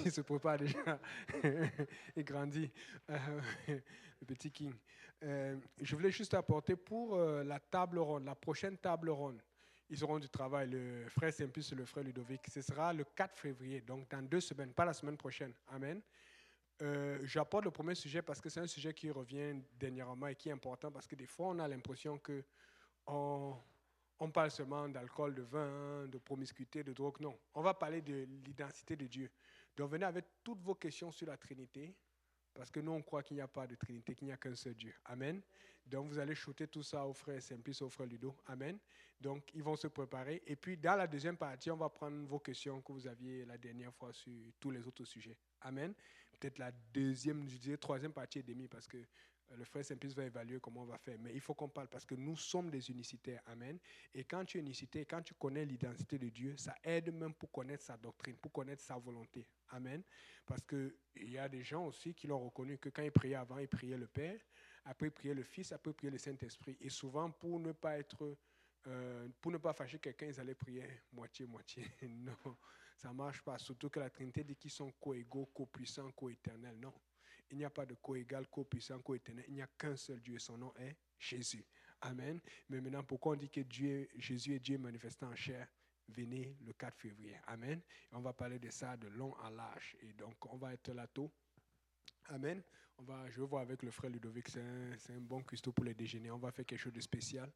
il se prépare déjà. Il grandit. Le petit King. Je voulais juste apporter pour la table ronde, la prochaine table ronde. Ils auront du travail. Le frère Simplice et le frère Ludovic. Ce sera le 4 février, donc dans 2 semaines, pas la semaine prochaine. Amen. J'apporte le premier sujet parce que c'est un sujet qui revient dernièrement et qui est important parce que des fois, on a l'impression que on, on parle seulement d'alcool, de vin, de promiscuité, de drogue. Non, on va parler de l'identité de Dieu. Donc venez avec toutes vos questions sur la Trinité, parce que nous, on croit qu'il n'y a pas de Trinité, qu'il n'y a qu'un seul Dieu. Amen. Donc vous allez shooter tout ça au frère Simplice, au frère Ludo. Amen. Donc ils vont se préparer. Et puis dans la deuxième partie, on va prendre vos questions que vous aviez la dernière fois sur tous les autres sujets. Amen. Peut-être la deuxième, je dirais troisième partie et demie, parce que le frère Simplice va évaluer comment on va faire. Mais il faut qu'on parle parce que nous sommes des unicitaires. Amen. Et quand tu es unicitaire, quand tu connais l'identité de Dieu, ça aide même pour connaître sa doctrine, pour connaître sa volonté. Amen. Parce qu'il y a des gens aussi qui l'ont reconnu que quand ils priaient avant, ils priaient le Père, après ils priaient le Fils, après ils priaient le Saint-Esprit. Et souvent, pour ne pas fâcher quelqu'un, ils allaient prier moitié-moitié. Non, ça ne marche pas. Surtout que la Trinité dit qu'ils sont co-égaux, co-puissants, co-éternels. Non. Il n'y a pas de co-égal, co-puissant, co-éternel. Il n'y a qu'un seul Dieu. Son nom est Jésus. Amen. Mais maintenant, pourquoi on dit que Jésus est Dieu manifesté en chair? Venez le 4 février. Amen. Et on va parler de ça de long en large. Et donc, on va être là tôt. Amen. Je vais voir avec le frère Ludovic. C'est un bon cuistot pour les déjeuners. On va faire quelque chose de spécial.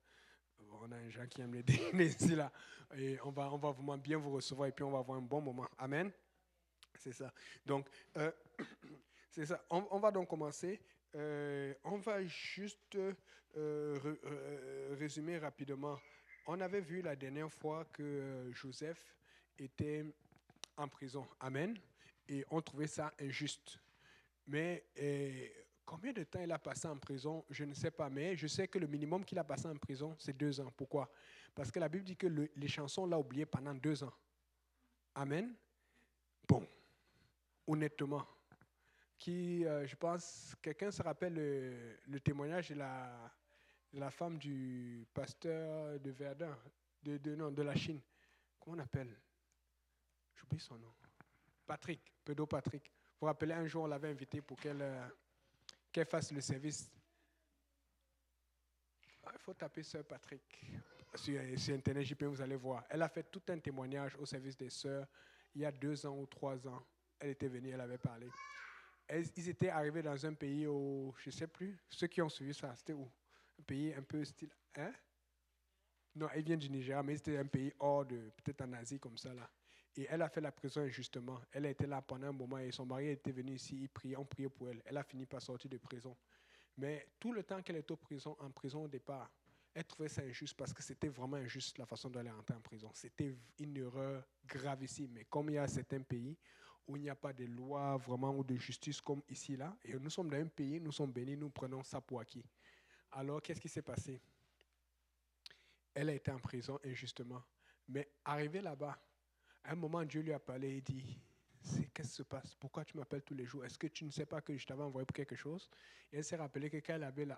On a un gens qui aiment les déjeuners ici, là. Et on va vraiment bien vous recevoir et puis on va avoir un bon moment. Amen. C'est ça. Donc, c'est ça. On va donc commencer. On va juste résumer rapidement. On avait vu la dernière fois que Joseph était en prison. Amen. Et on trouvait ça injuste. Mais combien de temps il a passé en prison, je ne sais pas. Mais je sais que le minimum qu'il a passé en prison, c'est 2 ans. Pourquoi? Parce que la Bible dit que les chansons l'ont oublié pendant 2 ans. Amen. Bon, honnêtement, je pense, quelqu'un se rappelle le témoignage de la femme du pasteur de Verdun, non, de la Chine. Comment on appelle? J'oublie son nom. Patrick, Pedro Patrick. Vous vous rappelez, un jour, on l'avait invité pour qu'elle fasse le service. Il faut taper Sœur Patrick sur Internet, JP, vous allez voir. Elle a fait tout un témoignage au service des sœurs il y a 2 ans ou 3 ans. Elle était venue, elle avait parlé. Ils étaient arrivés dans un pays où, je ne sais plus, ceux qui ont suivi ça, c'était où? Un pays un peu style. Hein? Non, elle vient du Nigeria, mais c'était un pays hors de, peut-être en Asie comme ça là. Et elle a fait la prison injustement. Elle a été là pendant un moment et son mari était venu ici, on priait pour elle. Elle a fini par sortir de prison. Mais tout le temps qu'elle était en prison au départ, elle trouvait ça injuste parce que c'était vraiment injuste la façon dont elle est rentrée en prison. C'était une erreur gravissime. Mais comme il y a certains pays où il n'y a pas de loi vraiment ou de justice comme ici, là, et nous sommes dans un pays, nous sommes bénis, nous prenons ça pour acquis. Alors, qu'est-ce qui s'est passé? Elle a été en prison injustement. Mais arrivée là-bas, à un moment, Dieu lui a parlé et dit, qu'est-ce qui se passe? Pourquoi tu m'appelles tous les jours? Est-ce que tu ne sais pas que je t'avais envoyé pour quelque chose? Et elle s'est rappelée que quand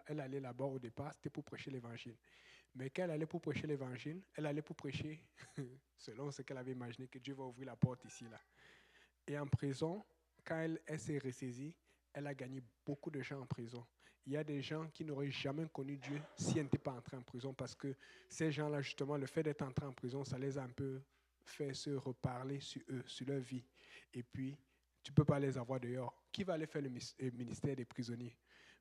elle allait là-bas au départ, c'était pour prêcher l'évangile. Mais quand elle allait pour prêcher l'évangile, elle allait pour prêcher, selon ce qu'elle avait imaginé, que Dieu va ouvrir la porte ici, là. Et en prison, quand elle s'est ressaisie, elle a gagné beaucoup de gens en prison. Il y a des gens qui n'auraient jamais connu Dieu si elle n'était pas entrée en prison parce que ces gens-là, justement, le fait d'être entré en prison, ça les a un peu fait se reparler sur eux, sur leur vie. Et puis, tu ne peux pas les avoir dehors. Qui va aller faire le ministère des prisonniers?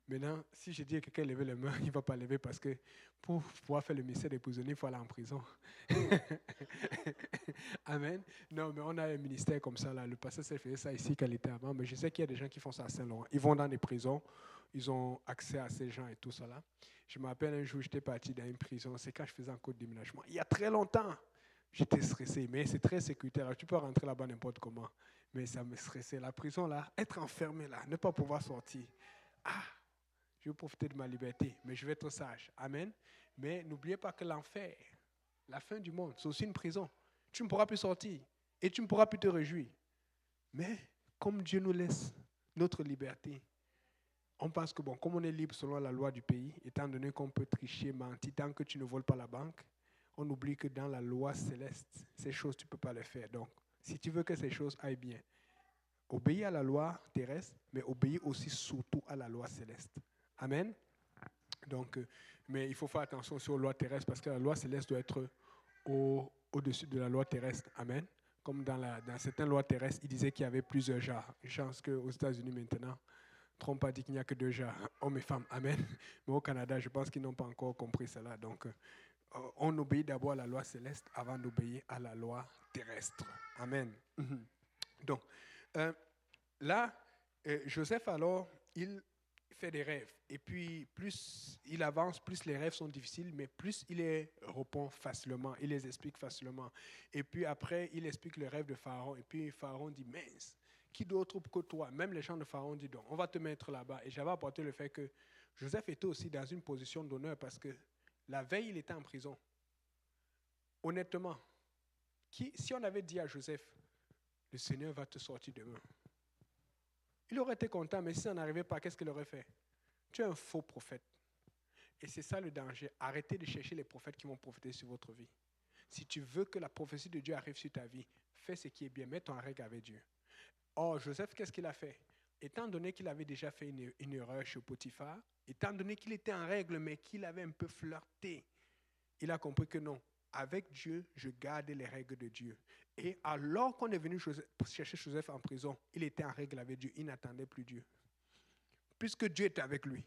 Maintenant, si je dis à quelqu'un de lever les mains, il ne va pas lever parce que pour pouvoir faire le ministère des prisonniers, il faut aller en prison. Amen. Non, mais on a un ministère comme ça, là. Le pasteur s'est fait ça ici quand il était avant, mais je sais qu'il y a des gens qui font ça à Saint-Laurent. Ils vont dans des prisons, ils ont accès à ces gens et tout ça, là. Je me rappelle un jour, j'étais parti dans une prison, c'est quand je faisais un cours de déménagement. Il y a très longtemps, j'étais stressé, mais c'est très sécuritaire. Alors, tu peux rentrer là-bas n'importe comment, mais ça me stressait. La prison, là, être enfermé, là, ne pas pouvoir sortir. Ah, je vais profiter de ma liberté, mais je vais être sage. Amen. Mais n'oubliez pas que l'enfer, la fin du monde, c'est aussi une prison. Tu ne pourras plus sortir et tu ne pourras plus te réjouir. Mais comme Dieu nous laisse notre liberté, on pense que, bon, comme on est libre selon la loi du pays, étant donné qu'on peut tricher, mentir, tant que tu ne voles pas la banque, on oublie que dans la loi céleste, ces choses, tu ne peux pas les faire. Donc, si tu veux que ces choses aillent bien, Obéis à la loi terrestre, mais obéis aussi surtout à la loi céleste. Amen. Donc, mais il faut faire attention sur la loi terrestre parce que la loi céleste doit être au-dessus de la loi terrestre. Amen. Comme dans certaines lois terrestres, il disait qu'il y avait plusieurs genres. Je pense qu'aux États-Unis maintenant, Trump a dit qu'il n'y a que deux genres, hommes et femmes. Amen. Mais au Canada, je pense qu'ils n'ont pas encore compris cela. Donc, on obéit d'abord à la loi céleste avant d'obéir à la loi terrestre. Amen. Donc, là, Joseph, alors, il fait des rêves. Et puis, plus il avance, plus les rêves sont difficiles, mais plus il les répond facilement, il les explique facilement. Et puis après, il explique le rêve de Pharaon. Et puis Pharaon dit, mince, qui d'autre que toi? Même les gens de Pharaon disent, donc, on va te mettre là-bas. Et j'avais apporté le fait que Joseph était aussi dans une position d'honneur parce que la veille, il était en prison. Honnêtement, si on avait dit à Joseph, le Seigneur va te sortir demain, il aurait été content, mais si ça n'arrivait pas, qu'est-ce qu'il aurait fait? Tu es un faux prophète. Et c'est ça le danger. Arrêtez de chercher les prophètes qui vont prophéter sur votre vie. Si tu veux que la prophétie de Dieu arrive sur ta vie, fais ce qui est bien, mets-toi en règle avec Dieu. Or, Joseph, qu'est-ce qu'il a fait? Étant donné qu'il avait déjà fait une erreur chez Potiphar, étant donné qu'il était en règle, mais qu'il avait un peu flirté, il a compris que non, avec Dieu, je garde les règles de Dieu. Et alors qu'on est venu chercher Joseph en prison, il était en règle avec Dieu, il n'attendait plus Dieu. Puisque Dieu était avec lui,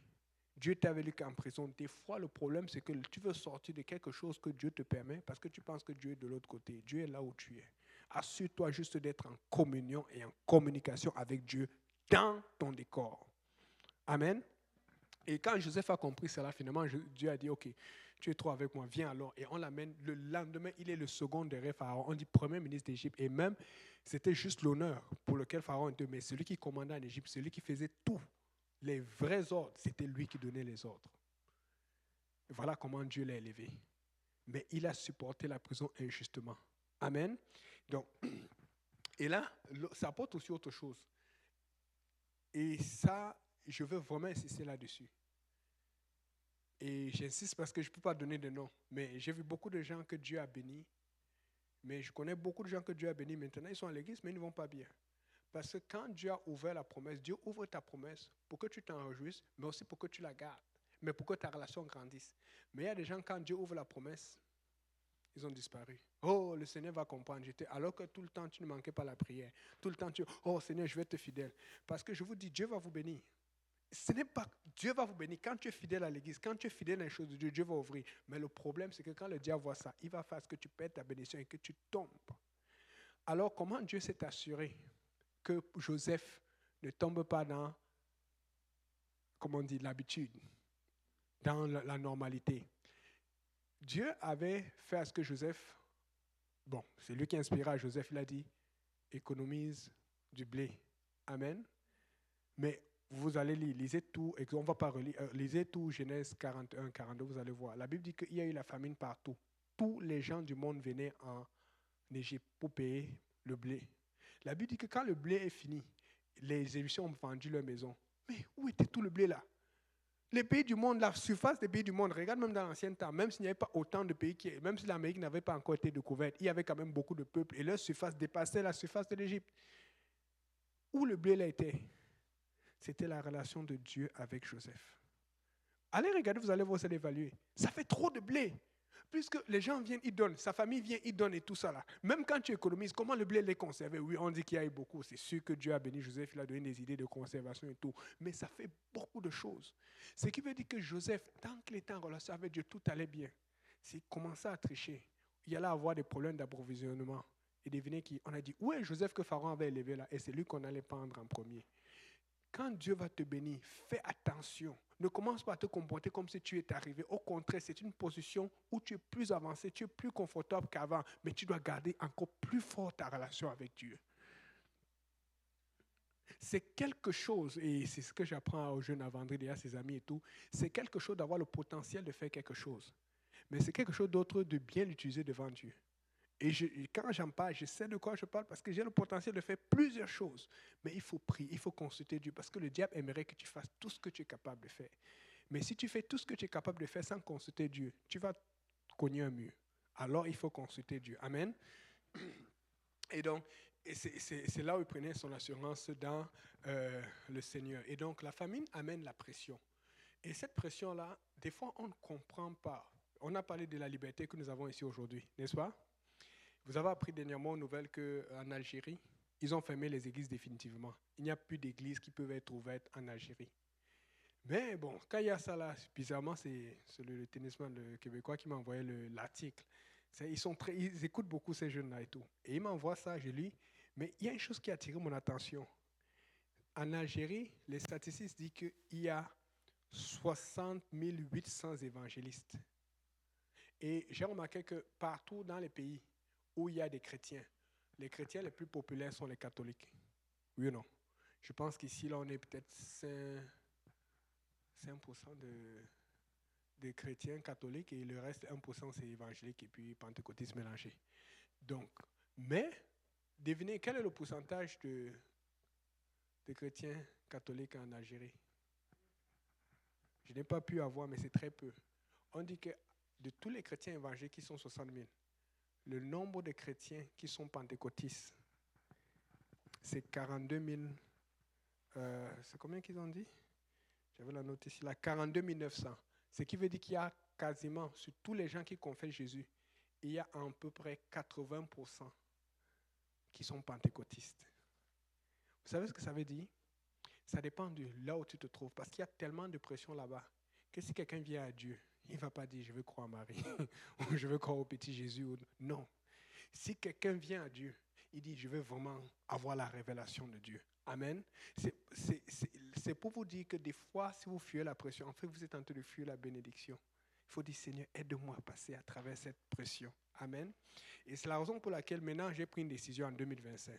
Dieu était avec lui en prison. Des fois, le problème, c'est que tu veux sortir de quelque chose que Dieu te permet parce que tu penses que Dieu est de l'autre côté. Dieu est là où tu es. Assure-toi juste d'être en communion et en communication avec Dieu dans ton décor. Amen. Et quand Joseph a compris cela, finalement, Dieu a dit, OK, tu es trop avec moi, viens alors. Et on l'amène. Le lendemain, il est le second de Pharaon. On dit premier ministre d'Égypte. Et même, c'était juste l'honneur pour lequel Pharaon était. Mais celui qui commandait en Égypte, celui qui faisait tout, les vrais ordres, c'était lui qui donnait les ordres. Et voilà comment Dieu l'a élevé. Mais il a supporté la prison injustement. Amen. Donc, et là, ça apporte aussi autre chose. Et ça, je veux vraiment insister là-dessus. Et j'insiste parce que je ne peux pas donner de nom. Mais j'ai vu beaucoup de gens que Dieu a bénis. Mais je connais beaucoup de gens que Dieu a bénis. Maintenant, ils sont à l'église, mais ils ne vont pas bien. Parce que quand Dieu a ouvert la promesse, Dieu ouvre ta promesse pour que tu t'en réjouisses, mais aussi pour que tu la gardes, mais pour que ta relation grandisse. Mais il y a des gens, quand Dieu ouvre la promesse, ils ont disparu. Oh, le Seigneur va comprendre. Alors que tout le temps, tu ne manquais pas la prière. Tout le temps, oh Seigneur, je vais être fidèle. Parce que je vous dis, Dieu va vous bénir. Ce n'est pas Dieu va vous bénir. Quand tu es fidèle à l'église, quand tu es fidèle à les choses de Dieu, Dieu va ouvrir. Mais le problème, c'est que quand le diable voit ça, il va faire ce que tu perds ta bénédiction et que tu tombes. Alors, comment Dieu s'est assuré que Joseph ne tombe pas dans, comment on dit, l'habitude, dans la normalité? Dieu avait fait à ce que Joseph, bon, c'est lui qui inspira Joseph, il a dit, économise du blé. Amen. Mais vous allez lire, lisez tout, on ne va pas relire, lisez tout Genèse 41, 42, vous allez voir. La Bible dit qu'il y a eu la famine partout. Tous les gens du monde venaient en Égypte pour payer le blé. La Bible dit que quand le blé est fini, les Égyptiens ont vendu leur maison. Mais où était tout le blé là? Les pays du monde, la surface des pays du monde, regarde même dans l'ancien temps, même s'il n'y avait pas autant de pays, même si l'Amérique n'avait pas encore été découverte, il y avait quand même beaucoup de peuples et leur surface dépassait la surface de l'Égypte. Où le blé là était? C'était la relation de Dieu avec Joseph. Allez regarder, vous allez voir, vous allez évaluer. Ça fait trop de blé. Puisque les gens viennent, ils donnent, sa famille vient, ils donnent et tout ça là. Même quand tu économises, comment le blé l'est conservé? Oui, on dit qu'il y a eu beaucoup. C'est sûr que Dieu a béni Joseph, il a donné des idées de conservation et tout. Mais ça fait beaucoup de choses. Ce qui veut dire que Joseph, tant qu'il était en relation avec Dieu, tout allait bien. S'il commençait à tricher, il allait avoir des problèmes d'approvisionnement. Et devinez qui? On a dit, où est Joseph que Pharaon avait élevé là? Et c'est lui qu'on allait prendre en premier. Quand Dieu va te bénir, fais attention. Ne commence pas à te comporter comme si tu étais arrivé. Au contraire, c'est une position où tu es plus avancé, tu es plus confortable qu'avant, mais tu dois garder encore plus fort ta relation avec Dieu. C'est quelque chose, et c'est ce que j'apprends aux jeunes à vendredi, à ses amis et tout, c'est quelque chose d'avoir le potentiel de faire quelque chose. Mais c'est quelque chose d'autre de bien l'utiliser devant Dieu. Et quand j'en parle, je sais de quoi je parle parce que j'ai le potentiel de faire plusieurs choses. Mais il faut prier, il faut consulter Dieu parce que le diable aimerait que tu fasses tout ce que tu es capable de faire. Mais si tu fais tout ce que tu es capable de faire sans consulter Dieu, tu vas cogner un mur. Alors il faut consulter Dieu. Amen. Et donc, Et c'est là où il prenait son assurance dans le Seigneur. Et donc, la famine amène la pression. Et cette pression-là, des fois, on ne comprend pas. On a parlé de la liberté que nous avons ici aujourd'hui, n'est-ce pas? Vous avez appris dernièrement aux nouvelles qu'en Algérie, ils ont fermé les églises définitivement. Il n'y a plus d'églises qui peuvent être ouvertes en Algérie. Mais bon, quand il y a ça là, bizarrement, c'est le tennisman le Québécois qui m'a envoyé l'article. Ils écoutent beaucoup ces jeunes-là et tout. Et il m'envoie ça, je lis. Mais il y a une chose qui a attiré mon attention. En Algérie, les statistiques disent qu'il y a 60 800 évangélistes. Et j'ai remarqué que partout dans les pays où il y a des chrétiens, les chrétiens les plus populaires sont les catholiques. Oui ou non? Je pense qu'ici, là, on est peut-être 5% de chrétiens catholiques et le reste, 1%, c'est évangélique et puis pentecôtistes mélangés. Donc, mais, devinez, quel est le pourcentage de chrétiens catholiques en Algérie? Je n'ai pas pu avoir, mais c'est très peu. On dit que de tous les chrétiens évangéliques qui sont 60 000, le nombre de chrétiens qui sont pentecôtistes, c'est 42 000. C'est combien qu'ils ont dit? J'avais la note ici, là, 42 900. Ce qui veut dire qu'il y a quasiment, sur tous les gens qui confessent Jésus, il y a à peu près 80% qui sont pentecôtistes. Vous savez ce que ça veut dire? Ça dépend de là où tu te trouves. Parce qu'il y a tellement de pression là-bas que si quelqu'un vient à Dieu, il ne va pas dire je veux croire en Marie ou je veux croire au petit Jésus. Non. Si quelqu'un vient à Dieu, il dit je veux vraiment avoir la révélation de Dieu. Amen. C'est pour vous dire que des fois, si vous fuyez la pression, en fait, vous êtes en train de fuir la bénédiction. Il faut dire Seigneur, aide-moi à passer à travers cette pression. Amen. Et c'est la raison pour laquelle maintenant j'ai pris une décision en 2025.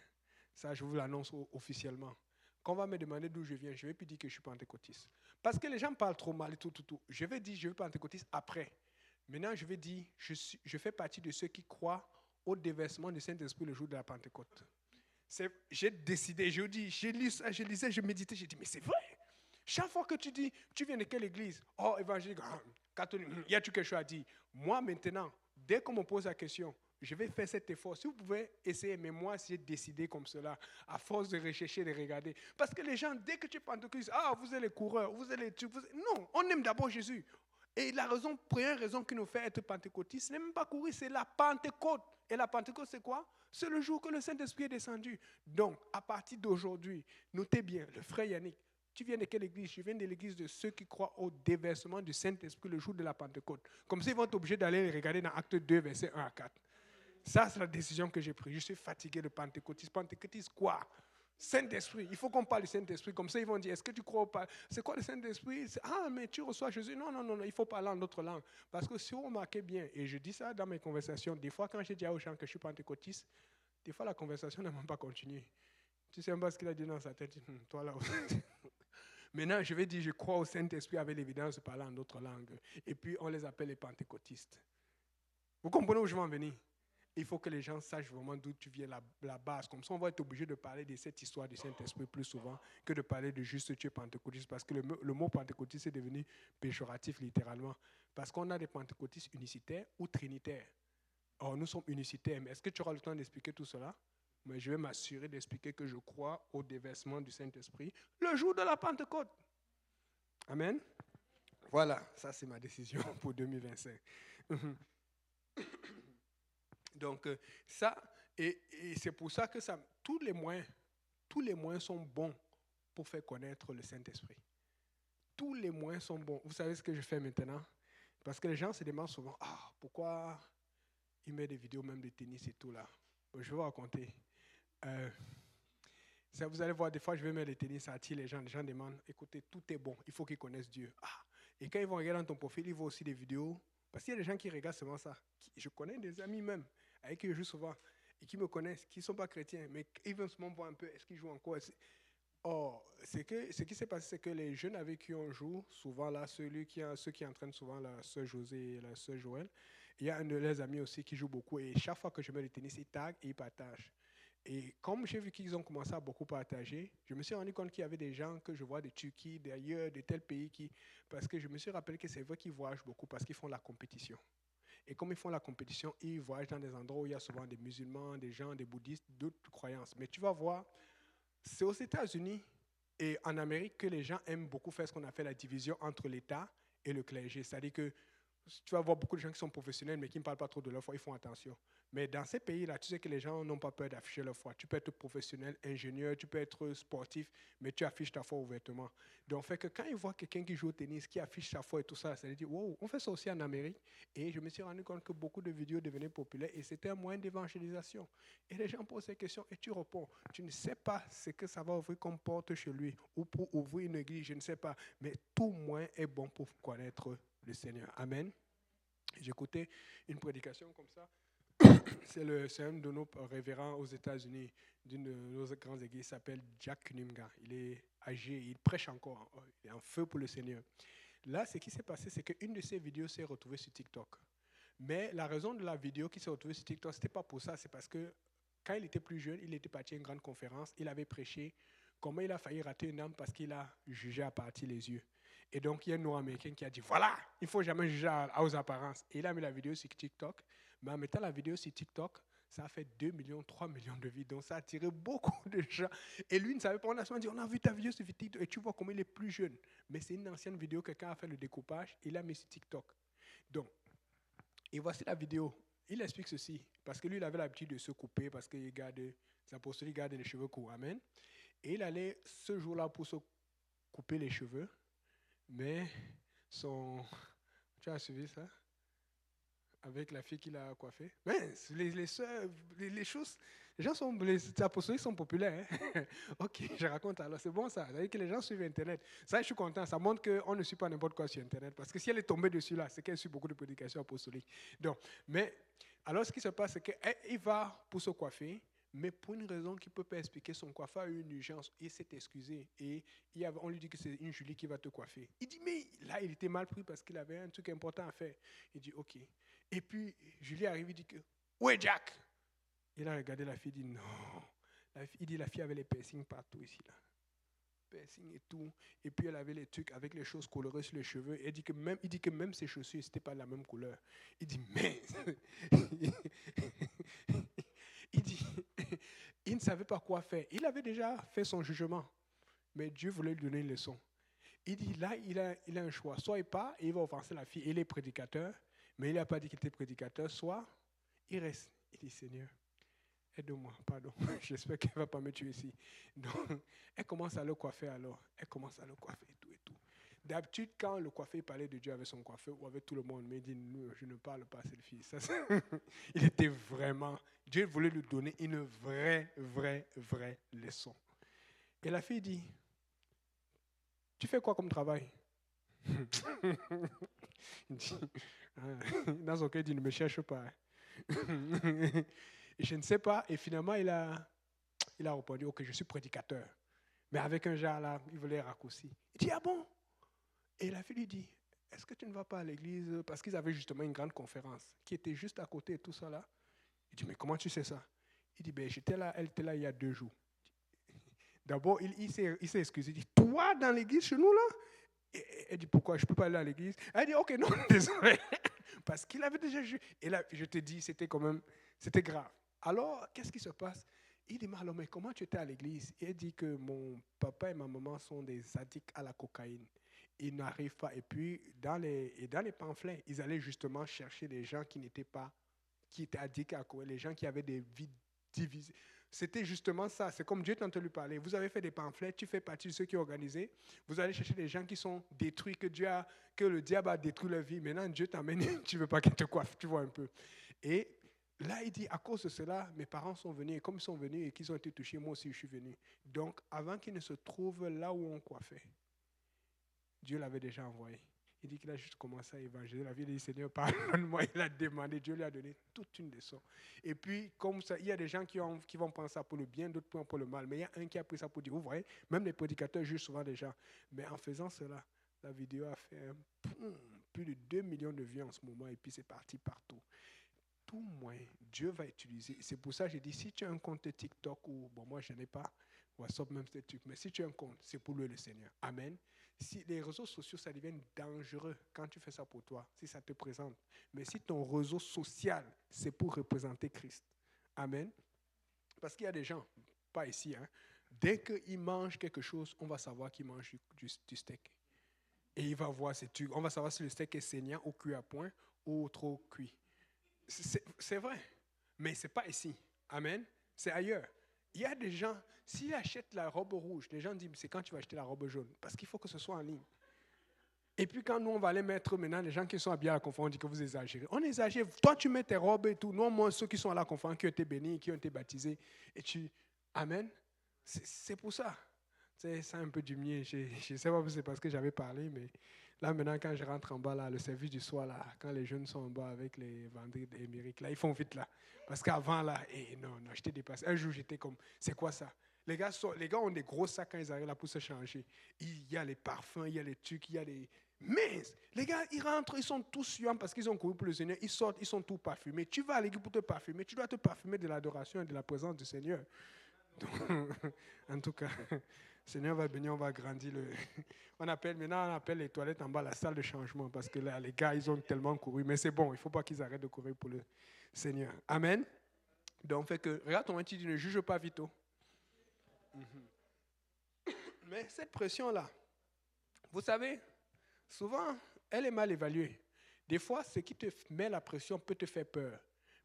Ça, je vous l'annonce officiellement. Quand on va me demander d'où je viens, je ne vais plus dire que je suis pentecôtiste. Parce que les gens parlent trop mal et tout. Je vais dire je suis pentecôtiste après. Maintenant, je vais dire je fais partie de ceux qui croient au déversement du Saint-Esprit le jour de la Pentecôte. J'ai décidé, je lisais, je méditais, j'ai dit mais c'est vrai. Chaque fois que tu dis, tu viens de quelle église? Oh, évangélique, catholique, y a-tu quelque chose à dire? Moi maintenant, dès qu'on me pose la question, je vais faire cet effort. Si vous pouvez essayer, mais moi, j'ai décidé comme cela, à force de rechercher, de regarder. Parce que les gens, dès que tu es pentecôtiste, vous êtes les coureurs, vous êtes les trucs. Non, on aime d'abord Jésus. Et la première raison qui nous fait être pentecôtiste, ce n'est même pas courir, c'est la Pentecôte. Et la Pentecôte, c'est quoi? C'est le jour que le Saint-Esprit est descendu. Donc, à partir d'aujourd'hui, notez bien, le frère Yannick, tu viens de quelle église? Je viens de l'église de ceux qui croient au déversement du Saint-Esprit le jour de la Pentecôte. Comme ça, ils vont être obligés d'aller regarder dans Acte 2, versets 1 à 4. Ça, c'est la décision que j'ai prise. Je suis fatigué de pentecôtisme. Pentecôtisme quoi? Saint-Esprit. Il faut qu'on parle du Saint-Esprit. Comme ça, ils vont dire, est-ce que tu crois pas? C'est quoi le Saint-Esprit? Ah, mais tu reçois Jésus. Non, non, non, non, il faut parler en notre langue. Parce que si vous remarquez bien, et je dis ça dans mes conversations, des fois, quand j'ai dit aux gens que je suis pentecôtiste, des fois, la conversation n'a même pas continué. Tu sais même pas ce qu'il a dit dans sa tête. Toi là aussi. Maintenant, je vais dire, je crois au Saint-Esprit avec l'évidence de parler en d'autres langues. Et puis, on les appelle les pentecôtistes. Vous comprenez où je veux en venir? Il faut que les gens sachent vraiment d'où tu viens, la base. Comme ça, on va être obligé de parler de cette histoire du Saint-Esprit plus souvent que de parler de juste tu es pentecôtiste. Parce que le mot pentecôtiste est devenu péjoratif littéralement. Parce qu'on a des pentecôtistes unicitaires ou trinitaires. Or, nous sommes unicitaires. Mais est-ce que tu auras le temps d'expliquer tout cela? Mais je vais m'assurer d'expliquer que je crois au déversement du Saint-Esprit le jour de la Pentecôte. Amen. Voilà, ça c'est ma décision pour 2025. Donc ça, et c'est pour ça que tous les moyens sont bons pour faire connaître le Saint-Esprit. Tous les moyens sont bons. Vous savez ce que je fais maintenant? Parce que les gens se demandent souvent, pourquoi il met des vidéos même de tennis et tout là. Je vais vous raconter. Ça, vous allez voir, des fois je vais mettre le tennis, ça attire les gens. Les gens demandent, écoutez, tout est bon, il faut qu'ils connaissent Dieu. Et quand ils vont regarder dans ton profil, ils voient aussi des vidéos. Parce qu'il y a des gens qui regardent seulement ça. Je connais des amis même, avec qui je joue souvent, et qui me connaissent, qui ne sont pas chrétiens, mais ils veulent seulement voir un peu, est-ce qu'ils jouent encore? Ce qui s'est passé, c'est que les jeunes avec qui on joue, souvent là, ceux qui entraînent souvent la sœur Josée et la sœur Joël, il y a un de leurs amis aussi qui joue beaucoup, et chaque fois que je mets le tennis, ils taguent et ils partagent. Et comme j'ai vu qu'ils ont commencé à beaucoup partager, je me suis rendu compte qu'il y avait des gens que je vois de Turquie, d'ailleurs, de tel pays, parce que je me suis rappelé que c'est vrai qu'ils voyagent beaucoup parce qu'ils font la compétition. Et comme ils font la compétition, ils voyagent dans des endroits où il y a souvent des musulmans, des gens, des bouddhistes, d'autres croyances. Mais tu vas voir, c'est aux États-Unis et en Amérique que les gens aiment beaucoup faire ce qu'on appelle la division entre l'État et le clergé. C'est-à-dire que tu vas voir beaucoup de gens qui sont professionnels mais qui ne parlent pas trop de leur foi, ils font attention. Mais dans ces pays-là, tu sais que les gens n'ont pas peur d'afficher leur foi. Tu peux être professionnel, ingénieur, tu peux être sportif, mais tu affiches ta foi ouvertement. Donc, fait que quand ils voient quelqu'un qui joue au tennis, qui affiche sa foi et tout ça, ça veut dire, wow, on fait ça aussi en Amérique. Et je me suis rendu compte que beaucoup de vidéos devenaient populaires et c'était un moyen d'évangélisation. Et les gens posent ces questions et tu réponds. Tu ne sais pas ce que ça va ouvrir comme porte chez lui ou pour ouvrir une église, je ne sais pas. Mais tout moyen est bon pour connaître le Seigneur. Amen. J'écoutais une prédication comme ça. C'est un de nos révérends aux États-Unis, d'une de nos grandes églises, s'appelle Jack Kunimga. Il est âgé, il prêche encore, il est en feu pour le Seigneur. Là, ce qui s'est passé, c'est qu'une de ses vidéos s'est retrouvée sur TikTok. Mais la raison de la vidéo qui s'est retrouvée sur TikTok, ce n'était pas pour ça, c'est parce que quand il était plus jeune, il était parti à une grande conférence, il avait prêché comment il a failli rater une âme parce qu'il a jugé à partir les yeux. Et donc, il y a un Nord-Américain qui a dit, voilà, il ne faut jamais juger aux apparences. Et il a mis la vidéo sur TikTok. Mais en mettant la vidéo sur TikTok, ça a fait 2 millions, 3 millions de vues. Donc, ça a attiré beaucoup de gens. Et lui ne savait pas. On a souvent dit, on a vu ta vidéo sur TikTok. Et tu vois comment il est plus jeune. Mais c'est une ancienne vidéo, quelqu'un a fait le découpage. Il l'a mis sur TikTok. Donc, et voici la vidéo. Il explique ceci. Parce que lui, il avait l'habitude de se couper parce qu'il garde, c'est apostolique, il garde les cheveux courts. Amen. Et il allait ce jour-là pour se couper les cheveux. Mais son... Tu as suivi ça? Avec la fille qu'il a coiffée. Mais les soeurs, les choses, les gens sont, les apostoliques sont populaires. Hein? Ok, je raconte alors, c'est bon ça. Ça veut dire que les gens suivent Internet. Ça, je suis content. Ça montre qu'on ne suit pas n'importe quoi sur Internet. Parce que si elle est tombée dessus là, c'est qu'elle suit beaucoup de prédications apostoliques. Donc, mais alors ce qui se passe, c'est qu'il va pour se coiffer. Mais pour une raison qu'il ne peut pas expliquer, son coiffeur a eu une urgence. Il s'est excusé. Et on lui dit que c'est une Julie qui va te coiffer. Il dit, mais là, il était mal pris parce qu'il avait un truc important à faire. Il dit, ok. Et puis, Julie arrive, il dit que, où est Jack? Il a regardé la fille, il dit, non. Il dit, la fille avait les piercings partout ici, là. Piercings et tout. Et puis, elle avait les trucs avec les choses colorées sur les cheveux. Et il dit que même ses chaussures, c'était pas la même couleur. Il dit, mais... il dit, il ne savait pas quoi faire. Il avait déjà fait son jugement. Mais Dieu voulait lui donner une leçon. Il dit, là, il a un choix. Soit il part et il va offenser la fille. Il est prédicateur. Mais il n'a pas dit qu'il était prédicateur, soit il reste. Il dit, Seigneur, aide-moi, pardon. J'espère qu'elle ne va pas me tuer ici. Donc, elle commence à le coiffer alors. Elle commence à le coiffer et tout et tout. D'habitude, quand le coiffeur parlait de Dieu avec son coiffeur ou avec tout le monde, mais il dit, non, je ne parle pas à cette fille. Ça, il était vraiment, Dieu voulait lui donner une vraie leçon. Et la fille dit, tu fais quoi comme travail? Il dit, dans son cœur, il dit, ne me cherche pas. Et je ne sais pas. Et finalement, il a répondu, ok, je suis prédicateur. Mais avec un genre là, il voulait raccourci. Il dit, ah bon? Et la fille lui dit, est-ce que tu ne vas pas à l'église? Parce qu'ils avaient justement une grande conférence qui était juste à côté et tout ça là. Il dit, mais comment tu sais ça? Il dit, ben j'étais là, elle était là il y a 2 jours. D'abord, il s'est excusé. Il dit, toi dans l'église chez nous là? Elle dit, pourquoi je ne peux pas aller à l'église? Elle dit, ok, non, désolé. Parce qu'il avait déjà jugé. Et là, je te dis, c'était quand même, c'était grave. Alors, qu'est-ce qui se passe? Il dit, mais comment tu étais à l'église? Et elle dit que mon papa et ma maman sont des addicts à la cocaïne. Ils n'arrivent pas. Et puis, dans les pamphlets, ils allaient justement chercher des gens qui n'étaient pas, qui étaient addicts à la cocaïne, les gens qui avaient des vies divisées. C'était justement ça. C'est comme Dieu t'a entendu parler. Vous avez fait des pamphlets, tu fais partie de ceux qui ont organisé. Vous allez chercher des gens qui sont détruits, que le diable a détruit leur vie. Maintenant, Dieu t'amène, tu ne veux pas qu'il te coiffe, tu vois un peu. Et là, il dit, à cause de cela, mes parents sont venus. Et comme ils sont venus et qu'ils ont été touchés, moi aussi, je suis venu. Donc, avant qu'ils ne se trouvent là où on coiffait, Dieu l'avait déjà envoyé. Il dit qu'il a juste commencé à évangéliser. La vie dit, Seigneur, pardonne-moi. Il a demandé, Dieu lui a donné toute une leçon. Et puis, comme ça, il y a des gens qui vont prendre ça pour le bien, d'autres pour le mal. Mais il y a un qui a pris ça pour dire, vous voyez, même les prédicateurs jugent souvent des gens. Mais en faisant cela, la vidéo a fait plus de 2 millions de vues en ce moment. Et puis, c'est parti partout. Tout moyen, Dieu va utiliser. C'est pour ça que j'ai dit, si tu as un compte TikTok, ou bon, moi, je n'ai pas, WhatsApp, même ces trucs. Mais si tu as un compte, c'est pour louer le Seigneur. Amen. Si les réseaux sociaux, ça devient dangereux quand tu fais ça pour toi, si ça te présente. Mais si ton réseau social, c'est pour représenter Christ. Amen. Parce qu'il y a des gens, pas ici, hein, dès qu'ils mangent quelque chose, on va savoir qu'ils mangent du steak. Et il va voir ces trucs. On va savoir si le steak est saignant ou cuit à point ou trop cuit. C'est vrai. Mais ce n'est pas ici. Amen. C'est ailleurs. Il y a des gens, s'ils achètent la robe rouge, les gens disent, c'est quand tu vas acheter la robe jaune. Parce qu'il faut que ce soit en ligne. Et puis quand nous, on va aller mettre maintenant, les gens qui sont habillés à la conférence, on dit que vous exagérez. On exagère. Toi, tu mets tes robes et tout. Nous, moi, ceux qui sont à la conférence, qui ont été bénis, qui ont été baptisés. Et tu... Amen. C'est pour ça. C'est un peu du mien. Je ne sais pas si c'est parce que j'avais parlé, mais là, maintenant, quand je rentre en bas, là, le service du soir, là, quand les jeunes sont en bas avec les vendredis d'Amérique, là, ils font vite, là. Parce qu'avant, là, non, je t'ai dépassé. Un jour, j'étais comme, c'est quoi ça? Les gars ont des gros sacs quand ils arrivent là pour se changer. Il y a les parfums, il y a les trucs, il y a les... Mais les gars, ils rentrent, ils sont tous suants parce qu'ils ont couru pour le Seigneur. Ils sortent, ils sont tous parfumés. Tu vas à l'église pour te parfumer. Tu dois te parfumer de l'adoration et de la présence du Seigneur. Donc, en tout cas, le Seigneur va bénir, on va agrandir le... Maintenant, on appelle les toilettes en bas la salle de changement parce que là, les gars, ils ont tellement couru. Mais c'est bon, il ne faut pas qu'ils arrêtent de courir pour le Seigneur. Amen. Donc, fait que, regarde ton tu dis, ne juge pas vite. Mais cette pression-là, vous savez, souvent, elle est mal évaluée. Des fois, ce qui te met la pression peut te faire peur.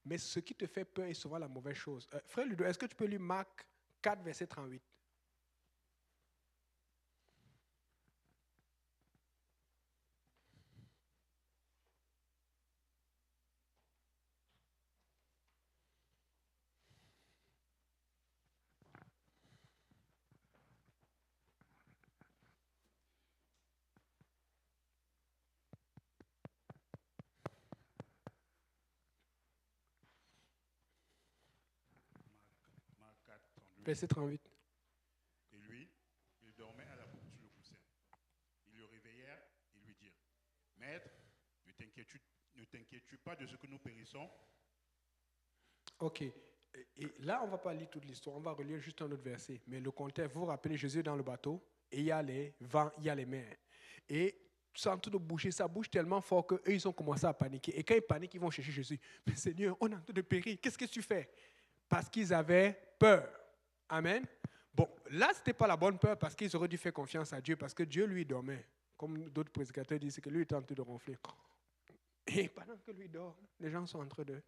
Mais ce qui te fait peur est souvent la mauvaise chose. Frère Ludo, est-ce que tu peux lire Marc 4, verset 38? Marc 4, 38. Verset 38. Et lui, il dormait à la porte sur le coussin. Ils le réveillèrent et lui dirent, Maître, ne t'inquiètes-tu pas de ce que nous périssons? Ok. Et là, on ne va pas lire toute l'histoire, on va relire juste un autre verset. Mais le contexte, vous vous rappelez, Jésus est dans le bateau, et il y a les vents, il y a les mers. Et sans tout de bouger, ça bouge tellement fort qu'eux, ils ont commencé à paniquer. Et quand ils paniquent, ils vont chercher Jésus. Mais Seigneur, on est en train de périr, qu'est-ce que tu fais? Parce qu'ils avaient peur. Amen. Bon, là, ce n'était pas la bonne peur parce qu'ils auraient dû faire confiance à Dieu, parce que Dieu, lui, dormait. Comme d'autres prédicateurs disent, c'est que lui était en train de ronfler. Et pendant que lui dort, les gens sont en train de...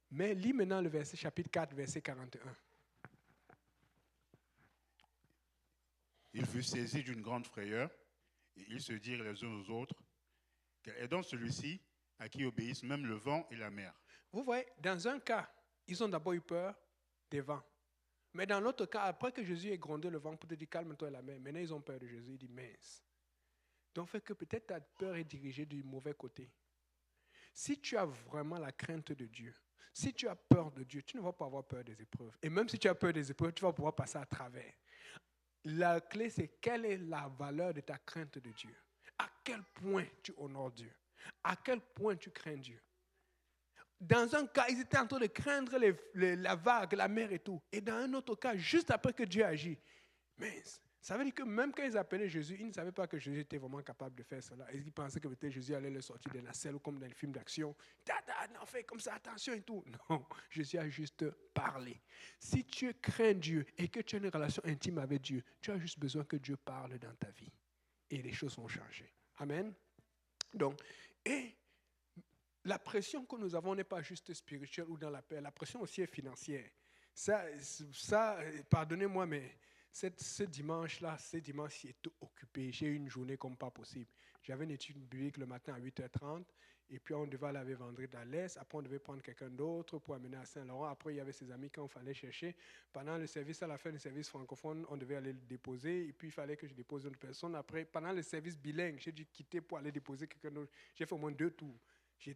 Mais lis maintenant le verset, chapitre 4, verset 41. Ils furent saisis d'une grande frayeur et ils se dirent les uns aux autres, quel est donc celui-ci à qui obéissent même le vent et la mer? Vous voyez, dans un cas, ils ont d'abord eu peur des vents. Mais dans l'autre cas, après que Jésus ait grondé le vent pour te dire calme-toi la mer, maintenant ils ont peur de Jésus. Il dit mince. Donc, fait que peut-être ta peur est dirigée du mauvais côté. Si tu as vraiment la crainte de Dieu, si tu as peur de Dieu, tu ne vas pas avoir peur des épreuves. Et même si tu as peur des épreuves, tu vas pouvoir passer à travers. La clé, c'est quelle est la valeur de ta crainte de Dieu? À quel point tu honores Dieu? À quel point tu crains Dieu? Dans un cas, ils étaient en train de craindre la vague, la mer et tout. Et dans un autre cas, juste après que Dieu agit, mais ça veut dire que même quand ils appelaient Jésus, ils ne savaient pas que Jésus était vraiment capable de faire cela. Ils pensaient que peut-être Jésus allait le sortir de la selle ou comme dans les films d'action. Non, fais comme ça, attention et tout. Non, Jésus a juste parlé. Si tu crains Dieu et que tu as une relation intime avec Dieu, tu as juste besoin que Dieu parle dans ta vie. Et les choses vont changer. Amen. Donc, et la pression que nous avons n'est pas juste spirituelle ou dans la paix. La pression aussi est financière. Ça pardonnez-moi, mais ce dimanche-là, ces dimanches, j'étais occupé. J'ai eu une journée comme pas possible. J'avais une étude biblique le matin à 8h30, et puis on devait aller avec vendredi à l'Est. Après, on devait prendre quelqu'un d'autre pour amener à Saint-Laurent. Après, il y avait ses amis qu'il fallait chercher. Pendant le service, à la fin du service francophone, on devait aller le déposer, et puis il fallait que je dépose une personne. Après, pendant le service bilingue, j'ai dû quitter pour aller déposer quelqu'un d'autre. J'ai fait au moins 2 tours. Je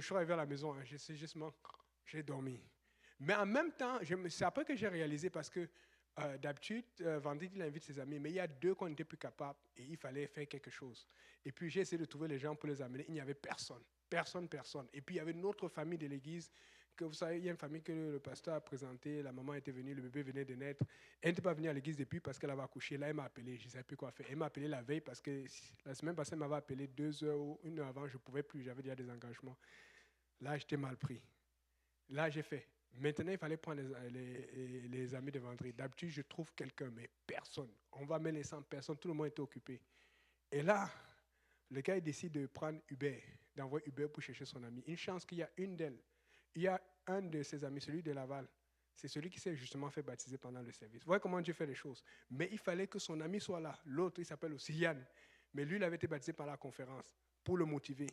suis arrivé à la maison, hein, j'ai dormi. Mais en même temps, c'est après que j'ai réalisé, parce que d'habitude, vendredi, il invite ses amis, mais il y a 2 qu'on n'était plus capables et il fallait faire quelque chose. Et puis j'ai essayé de trouver les gens pour les amener. Il n'y avait personne. Et puis il y avait une autre famille de l'église que vous savez, il y a une famille que le pasteur a présentée, la maman était venue, le bébé venait de naître. Elle n'était pas venue à l'église depuis parce qu'elle avait accouché. Là, elle m'a appelé, je ne savais plus quoi faire. Elle m'a appelé la veille parce que la semaine passée, elle m'avait appelé 2 heures ou 1 heure avant, je ne pouvais plus, j'avais déjà des engagements. Là, j'étais mal pris. Là, j'ai fait. Maintenant, il fallait prendre les amis de vendredi. D'habitude, je trouve quelqu'un, mais personne. On va mettre les 100 personnes, tout le monde était occupé. Et là, le gars il décide de prendre Uber, d'envoyer Uber pour chercher son ami. Une chance qu'il y a une d'elles. Il y a un de ses amis, celui de Laval. C'est celui qui s'est justement fait baptiser pendant le service. Vous voyez comment Dieu fait les choses. Mais il fallait que son ami soit là. L'autre, il s'appelle aussi Yann. Mais lui, il avait été baptisé par la conférence pour le motiver.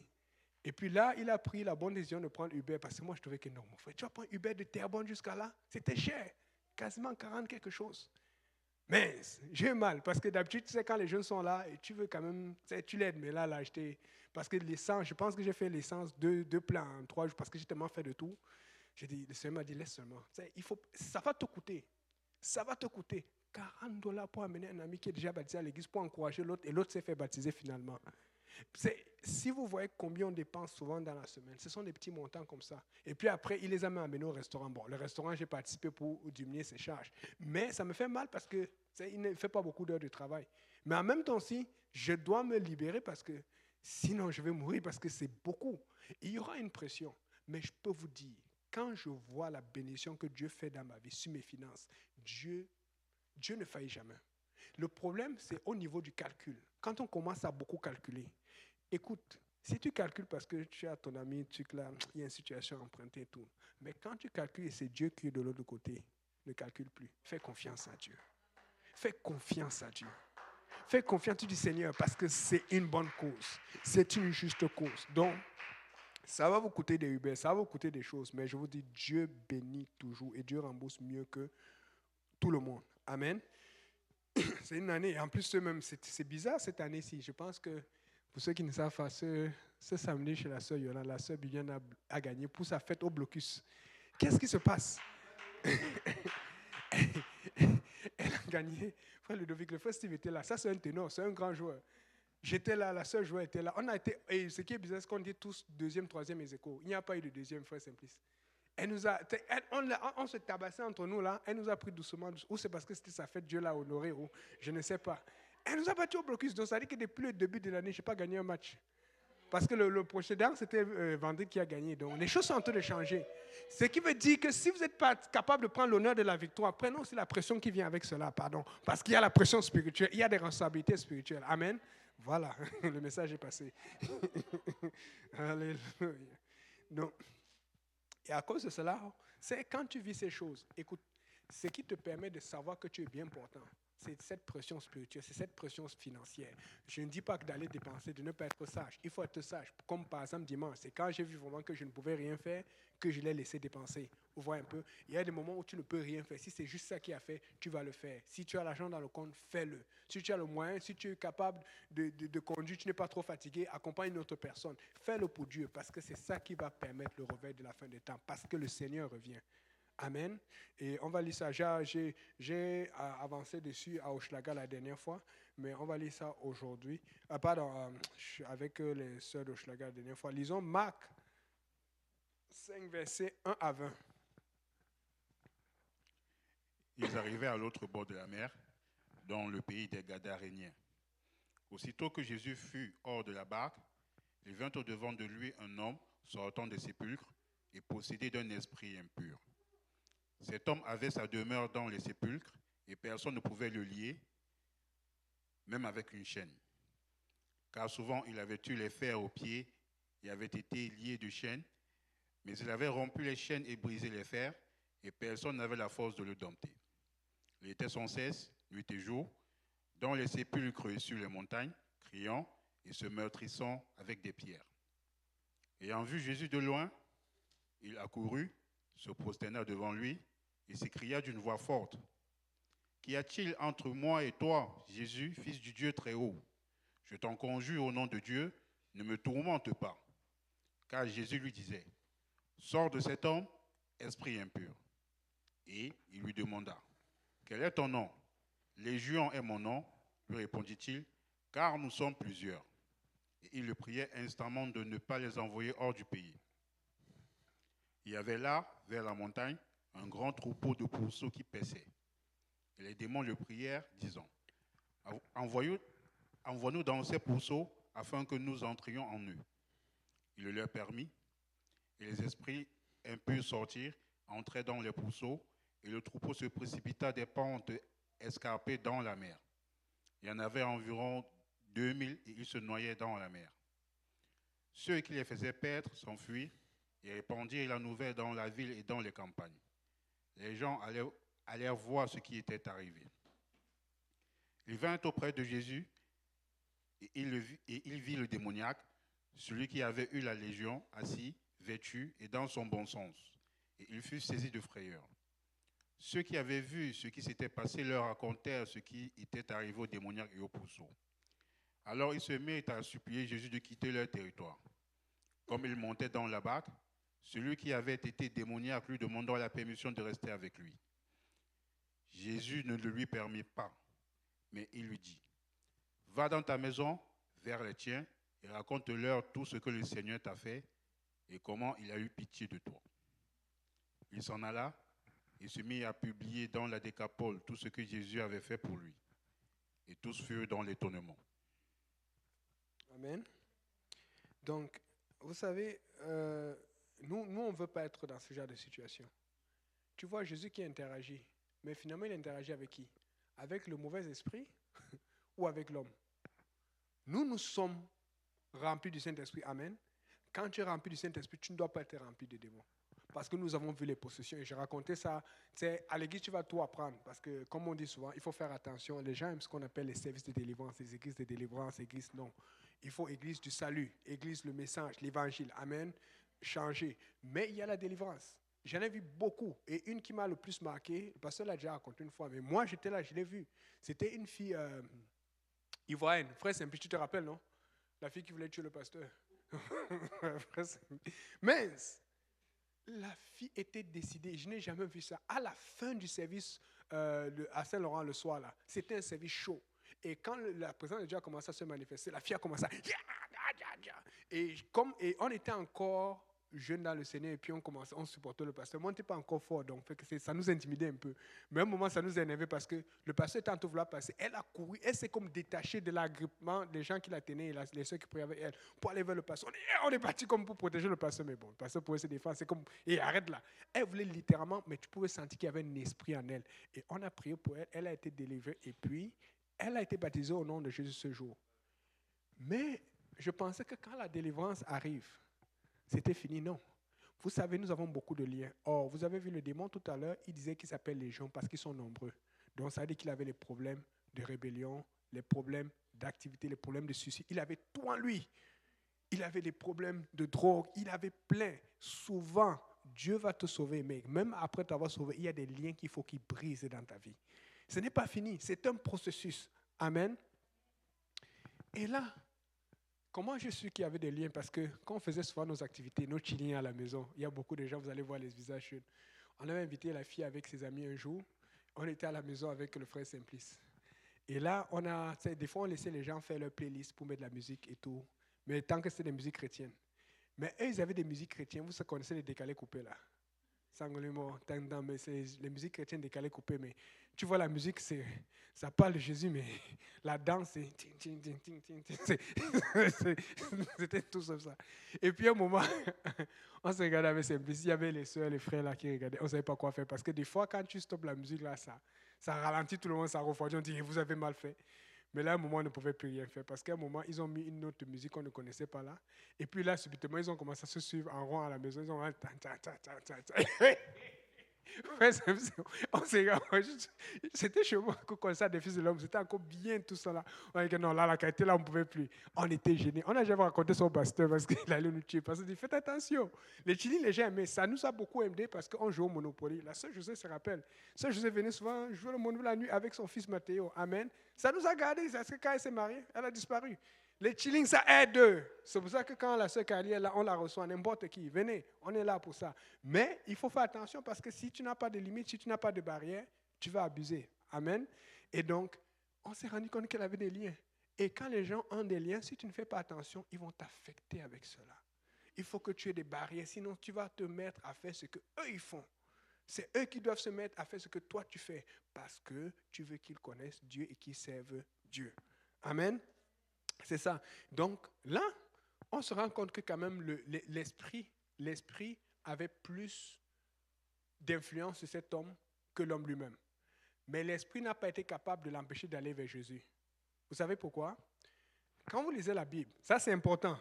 Et puis là, il a pris la bonne décision de prendre Uber parce que moi, je trouvais que non, mon frère, tu vas prendre Uber de Terrebonne jusqu'à là. C'était cher. Quasiment 40 quelque chose. Mais j'ai eu mal parce que d'habitude, tu sais, quand les jeunes sont là et tu veux quand même, tu l'aides. Mais là, j'étais. Parce que l'essence, je pense que j'ai fait l'essence deux plans en 3 jours parce que j'ai tellement fait de tout. J'ai dit, le Seigneur m'a dit, laisse seulement. Ça va te coûter. Ça va te coûter $40 pour amener un ami qui est déjà baptisé à l'église pour encourager l'autre et l'autre s'est fait baptiser finalement. Si vous voyez combien on dépense souvent dans la semaine, ce sont des petits montants comme ça. Et puis après, il les a amenés au restaurant. Bon, le restaurant, j'ai participé pour diminuer ses charges. Mais ça me fait mal parce qu'il ne fait pas beaucoup d'heures de travail. Mais en même temps aussi, je dois me libérer parce que sinon je vais mourir parce que c'est beaucoup. Il y aura une pression. Mais je peux vous dire, quand je vois la bénédiction que Dieu fait dans ma vie, sur mes finances, Dieu ne faillit jamais. Le problème, c'est au niveau du calcul. Quand on commence à beaucoup calculer, écoute, si tu calcules parce que tu as ton ami, là, il y a une situation empruntée et tout, mais quand tu calcules et c'est Dieu qui est de l'autre côté, ne calcule plus. Fais confiance à Dieu. Fais confiance à Dieu. Fais confiance, tu dis Seigneur, parce que c'est une bonne cause. C'est une juste cause. Donc, ça va vous coûter des Uber, ça va vous coûter des choses, mais je vous dis, Dieu bénit toujours et Dieu rembourse mieux que tout le monde. Amen. C'est une année, en plus, c'est bizarre cette année-ci. Je pense que, pour ceux qui ne savent pas, ce samedi chez la sœur Yolande, la sœur Bibiane a gagné pour sa fête au blocus. Qu'est-ce qui se passe? Elle a gagné. Frère Ludovic, le frère Steve était là. Ça, c'est un ténor, c'est un grand joueur. J'étais là, la sœur joueur était là. On a été, et ce qui est bizarre, c'est qu'on dit tous deuxième, troisième et échos. Il n'y a pas eu de deuxième, frère Simplice. On se tabassait entre nous là, elle nous a pris doucement, ou c'est parce que c'était sa fête, Dieu l'a honoré, ou je ne sais pas. Elle nous a battu au blocus, donc ça dit que depuis le début de l'année, je n'ai pas gagné un match. Parce que le précédent, c'était Vendée qui a gagné. Donc les choses sont en train de changer. Ce qui veut dire que si vous n'êtes pas capable de prendre l'honneur de la victoire, prenons aussi la pression qui vient avec cela, pardon. Parce qu'il y a la pression spirituelle, il y a des responsabilités spirituelles. Amen. Voilà, le message est passé. Alléluia. Donc, et à cause de cela, c'est quand tu vis ces choses, écoute, ce qui te permet de savoir que tu es bien portant, c'est cette pression spirituelle, c'est cette pression financière. Je ne dis pas que d'aller dépenser, de ne pas être sage. Il faut être sage. Comme par exemple dimanche, c'est quand j'ai vu vraiment que je ne pouvais rien faire, que je l'ai laissé dépenser. Vous voyez un peu, il y a des moments où tu ne peux rien faire. Si c'est juste ça qui a fait, tu vas le faire. Si tu as l'argent dans le compte, fais-le. Si tu as le moyen, si tu es capable de conduire, tu n'es pas trop fatigué, accompagne une autre personne. Fais-le pour Dieu, parce que c'est ça qui va permettre le réveil de la fin des temps, parce que le Seigneur revient. Amen. Et on va lire ça. J'ai avancé dessus à Hochelaga la dernière fois, mais on va lire ça aujourd'hui. Avec les sœurs d'Hochelaga la dernière fois. Lisons Marc 5, versets 1 à 20. Ils arrivaient à l'autre bord de la mer, dans le pays des Gadaréniens. Aussitôt que Jésus fut hors de la barque, il vint au-devant de lui un homme sortant des sépulcres et possédé d'un esprit impur. Cet homme avait sa demeure dans les sépulcres et personne ne pouvait le lier, même avec une chaîne. Car souvent il avait eu les fers aux pieds et avait été lié de chaînes, mais il avait rompu les chaînes et brisé les fers, et personne n'avait la force de le dompter. Il était sans cesse, nuit et jour, dans les sépulcres et sur les montagnes, criant et se meurtrissant avec des pierres. Ayant vu Jésus de loin, il accourut, se prosterna devant lui et s'écria d'une voix forte: « Qu'y a-t-il entre moi et toi, Jésus, fils du Dieu très haut? Je t'en conjure au nom de Dieu, ne me tourmente pas. » Car Jésus lui disait: « Sors de cet homme, esprit impur. » Et il lui demanda: « Quel est ton nom? » « Légion est mon nom, lui répondit-il, car nous sommes plusieurs. Et il le priait instamment de ne pas les envoyer hors du pays. Il y avait là vers la montagne un grand troupeau de pourceaux qui paissaient. Et les démons le prièrent, disant, envoie-nous dans ces pourceaux afin que nous entrions en eux. Il le leur permit, et les esprits impurs sortirent, entrèrent dans les pourceaux, et le troupeau se précipita des pentes escarpées dans la mer. Il y en avait environ 2000 et ils se noyaient dans la mer. Ceux qui les faisaient perdre s'enfuirent et répandirent la nouvelle dans la ville et dans les campagnes. Les gens allèrent voir ce qui était arrivé. Ils vinrent auprès de Jésus et il vit le démoniaque, celui qui avait eu la légion, assis, vêtu et dans son bon sens. Et il fut saisi de frayeur. Ceux qui avaient vu ce qui s'était passé leur racontèrent ce qui était arrivé au démoniaque et au pourceau. Alors ils se mirent à supplier Jésus de quitter leur territoire. Comme il montait dans la barque, celui qui avait été démoniaque lui demandant la permission de rester avec lui. Jésus ne le lui permit pas, mais il lui dit, « Va dans ta maison, vers les tiens, et raconte-leur tout ce que le Seigneur t'a fait et comment il a eu pitié de toi. » Il s'en alla et se mit à publier dans la Décapole tout ce que Jésus avait fait pour lui. Et tous furent dans l'étonnement. Amen. Donc, vous savez, nous, on ne veut pas être dans ce genre de situation. Tu vois Jésus qui interagit, mais finalement, il interagit avec qui? Avec le mauvais esprit ou avec l'homme? Nous sommes remplis du Saint-Esprit. Amen. Quand tu es rempli du Saint-Esprit, tu ne dois pas être rempli de démons. Parce que nous avons vu les possessions et j'ai raconté ça. À l'église, tu vas tout apprendre. Parce que, comme on dit souvent, il faut faire attention. Les gens aiment ce qu'on appelle les services de délivrance, les églises de délivrance, églises non. Il faut église du salut, église le message, l'évangile. Amen. Changer. Mais il y a la délivrance. J'en ai vu beaucoup. Et une qui m'a le plus marqué, le pasteur l'a déjà raconté une fois, mais moi j'étais là, je l'ai vue. C'était une fille ivoirienne. Frère Simplice, tu te rappelles, non? La fille qui voulait tuer le pasteur. Mais la fille était décidée. Je n'ai jamais vu ça. À la fin du service à Saint-Laurent le soir, là, c'était un service chaud. Et quand la présence de Dieu a commencé à se manifester, la fille a commencé à... Et on était encore jeunes dans le Seigneur et puis on supportait le pasteur. Moi, on n'était pas encore fort, donc ça nous intimidait un peu. Mais à un moment, ça nous énervait parce que le pasteur était en train de vouloir passer. Elle a couru, elle s'est comme détachée de l'agrippement des gens qui la tenaient et les soeurs qui priaient avec elle pour aller vers le pasteur. On est parti comme pour protéger le pasteur, mais bon, le pasteur pouvait se défendre. C'est comme, et arrête là. Elle voulait littéralement, mais tu pouvais sentir qu'il y avait un esprit en elle. Et on a prié pour elle, elle a été délivrée et puis elle a été baptisée au nom de Jésus ce jour. Mais je pensais que quand la délivrance arrive, c'était fini, non. Vous savez, nous avons beaucoup de liens. Or, vous avez vu le démon tout à l'heure, il disait qu'il s'appelle Légion parce qu'ils sont nombreux. Donc, ça veut dire qu'il avait les problèmes de rébellion, les problèmes d'activité, les problèmes de suicide. Il avait tout en lui. Il avait les problèmes de drogue, il avait plein. Souvent, Dieu va te sauver, mais même après t'avoir sauvé, il y a des liens qu'il faut qu'il brise dans ta vie. Ce n'est pas fini, c'est un processus. Amen. Et là, comment je suis qu'il y avait des liens? Parce que quand on faisait souvent nos activités, nos chillings à la maison, il y a beaucoup de gens, vous allez voir les visages jeunes. On avait invité la fille avec ses amis un jour. On était à la maison avec le frère Simplice. Et là, des fois, on laissait les gens faire leur playlist pour mettre de la musique et tout. Mais tant que c'était des musiques chrétiennes. Mais eux, ils avaient des musiques chrétiennes. Vous connaissez les décalés coupés là. Sanglement, mais c'est les musiques chrétiennes décalées coupées. Mais tu vois, la musique, ça parle de Jésus, mais la danse, c'était tout ça. Et puis à un moment, on se regardait avec Simplice. Il y avait les soeurs, les frères là qui regardaient. On ne savait pas quoi faire. Parce que des fois, quand tu stoppes la musique là, ça ralentit tout le monde, ça refroidit. On dit, vous avez mal fait. Mais là, à un moment, on ne pouvait plus rien faire. Parce qu'à un moment, ils ont mis une autre musique qu'on ne connaissait pas là. Et puis là, subitement, ils ont commencé à se suivre en rond à la maison. Ils ont c'était chez moi qu'on ça des fils de l'homme. C'était encore bien tout ça là. On a dit non, là, la qualité là, on ne pouvait plus. On était gênés. On n'a jamais raconté son pasteur parce qu'il allait nous tuer. Parce qu'il dit, faites attention. Les Chili, les gens aimaient. Ça nous a beaucoup aidé parce qu'on jouait au Monopoly. La sœur José se rappelle. Sœur José venait souvent jouer au Monopoly la nuit avec son fils Mathéo. Amen. Ça nous a gardé. Parce que quand elle s'est mariée, elle a disparu. Les chillings, ça aide. C'est pour ça que quand la sœur Carly est là, on la reçoit, n'importe qui. Venez, on est là pour ça. Mais il faut faire attention parce que si tu n'as pas de limites, si tu n'as pas de barrières, tu vas abuser. Amen. Et donc, on s'est rendu compte qu'elle avait des liens. Et quand les gens ont des liens, si tu ne fais pas attention, ils vont t'affecter avec cela. Il faut que tu aies des barrières, sinon tu vas te mettre à faire ce qu'eux ils font. C'est eux qui doivent se mettre à faire ce que toi tu fais, parce que tu veux qu'ils connaissent Dieu et qu'ils servent Dieu. Amen. C'est ça. Donc là, on se rend compte que quand même l'esprit avait plus d'influence sur cet homme que l'homme lui-même. Mais l'esprit n'a pas été capable de l'empêcher d'aller vers Jésus. Vous savez pourquoi? Quand vous lisez la Bible, ça c'est important,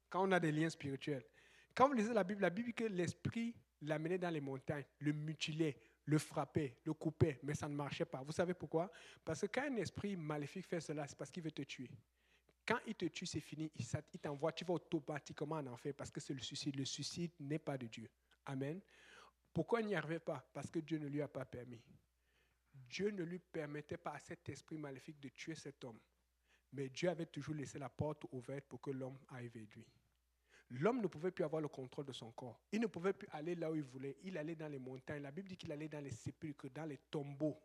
quand on a des liens spirituels. Quand vous lisez la Bible dit que l'esprit l'amenait dans les montagnes, le mutilait, le frappait, le coupait, mais ça ne marchait pas. Vous savez pourquoi? Parce que quand un esprit maléfique fait cela, c'est parce qu'il veut te tuer. Quand il te tue, c'est fini, il t'envoie, tu vas automatiquement en enfer parce que c'est le suicide. Le suicide n'est pas de Dieu. Amen. Pourquoi il n'y arrivait pas? Parce que Dieu ne lui a pas permis. Dieu ne lui permettait pas à cet esprit maléfique de tuer cet homme. Mais Dieu avait toujours laissé la porte ouverte pour que l'homme aille vers lui. L'homme ne pouvait plus avoir le contrôle de son corps. Il ne pouvait plus aller là où il voulait. Il allait dans les montagnes. La Bible dit qu'il allait dans les sépulcres, dans les tombeaux.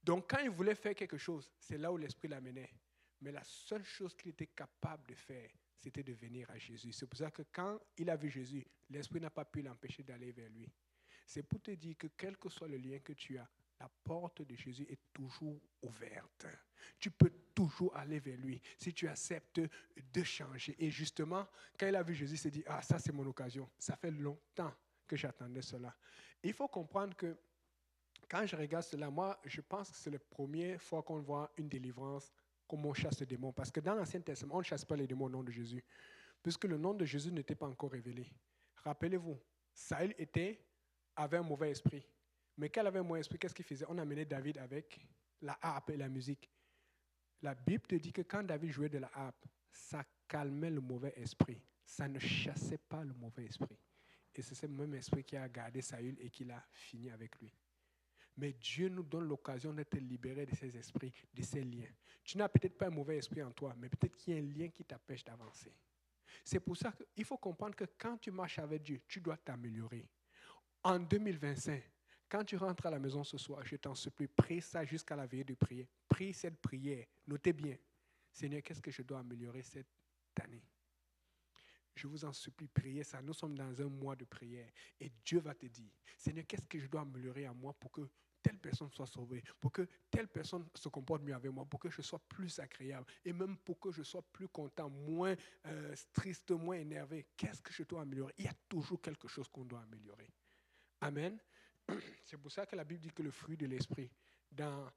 Donc quand il voulait faire quelque chose, c'est là où l'esprit l'amenait. Mais la seule chose qu'il était capable de faire, c'était de venir à Jésus. C'est pour ça que quand il a vu Jésus, l'esprit n'a pas pu l'empêcher d'aller vers lui. C'est pour te dire que quel que soit le lien que tu as, la porte de Jésus est toujours ouverte. Tu peux toujours aller vers lui si tu acceptes de changer. Et justement, quand il a vu Jésus, il s'est dit, ah, ça c'est mon occasion. Ça fait longtemps que j'attendais cela. Il faut comprendre que quand je regarde cela, moi, je pense que c'est la première fois qu'on voit une délivrance, comment on chasse les démons. Parce que dans l'Ancien Testament, on ne chasse pas les démons au nom de Jésus, puisque le nom de Jésus n'était pas encore révélé. Rappelez-vous, Saül avait un mauvais esprit. Mais quand il avait un mauvais esprit, qu'est-ce qu'il faisait? On amenait David avec la harpe et la musique. La Bible te dit que quand David jouait de la harpe, ça calmait le mauvais esprit. Ça ne chassait pas le mauvais esprit. Et c'est ce même esprit qui a gardé Saül et qui l'a fini avec lui. Mais Dieu nous donne l'occasion d'être libérés de ces esprits, de ces liens. Tu n'as peut-être pas un mauvais esprit en toi, mais peut-être qu'il y a un lien qui t'empêche d'avancer. C'est pour ça qu'il faut comprendre que quand tu marches avec Dieu, tu dois t'améliorer. En 2025, quand tu rentres à la maison ce soir, je t'en supplie, prie ça jusqu'à la veillée de prière. Prie cette prière. Notez bien, Seigneur, qu'est-ce que je dois améliorer cette année? Je vous en supplie, priez ça. Nous sommes dans un mois de prière et Dieu va te dire, Seigneur, qu'est-ce que je dois améliorer à moi pour que telle personne soit sauvée, pour que telle personne se comporte mieux avec moi, pour que je sois plus agréable et même pour que je sois plus content, moins triste, moins énervé. Qu'est-ce que je dois améliorer? Il y a toujours quelque chose qu'on doit améliorer. Amen. C'est pour ça que la Bible dit que le fruit de l'esprit, dans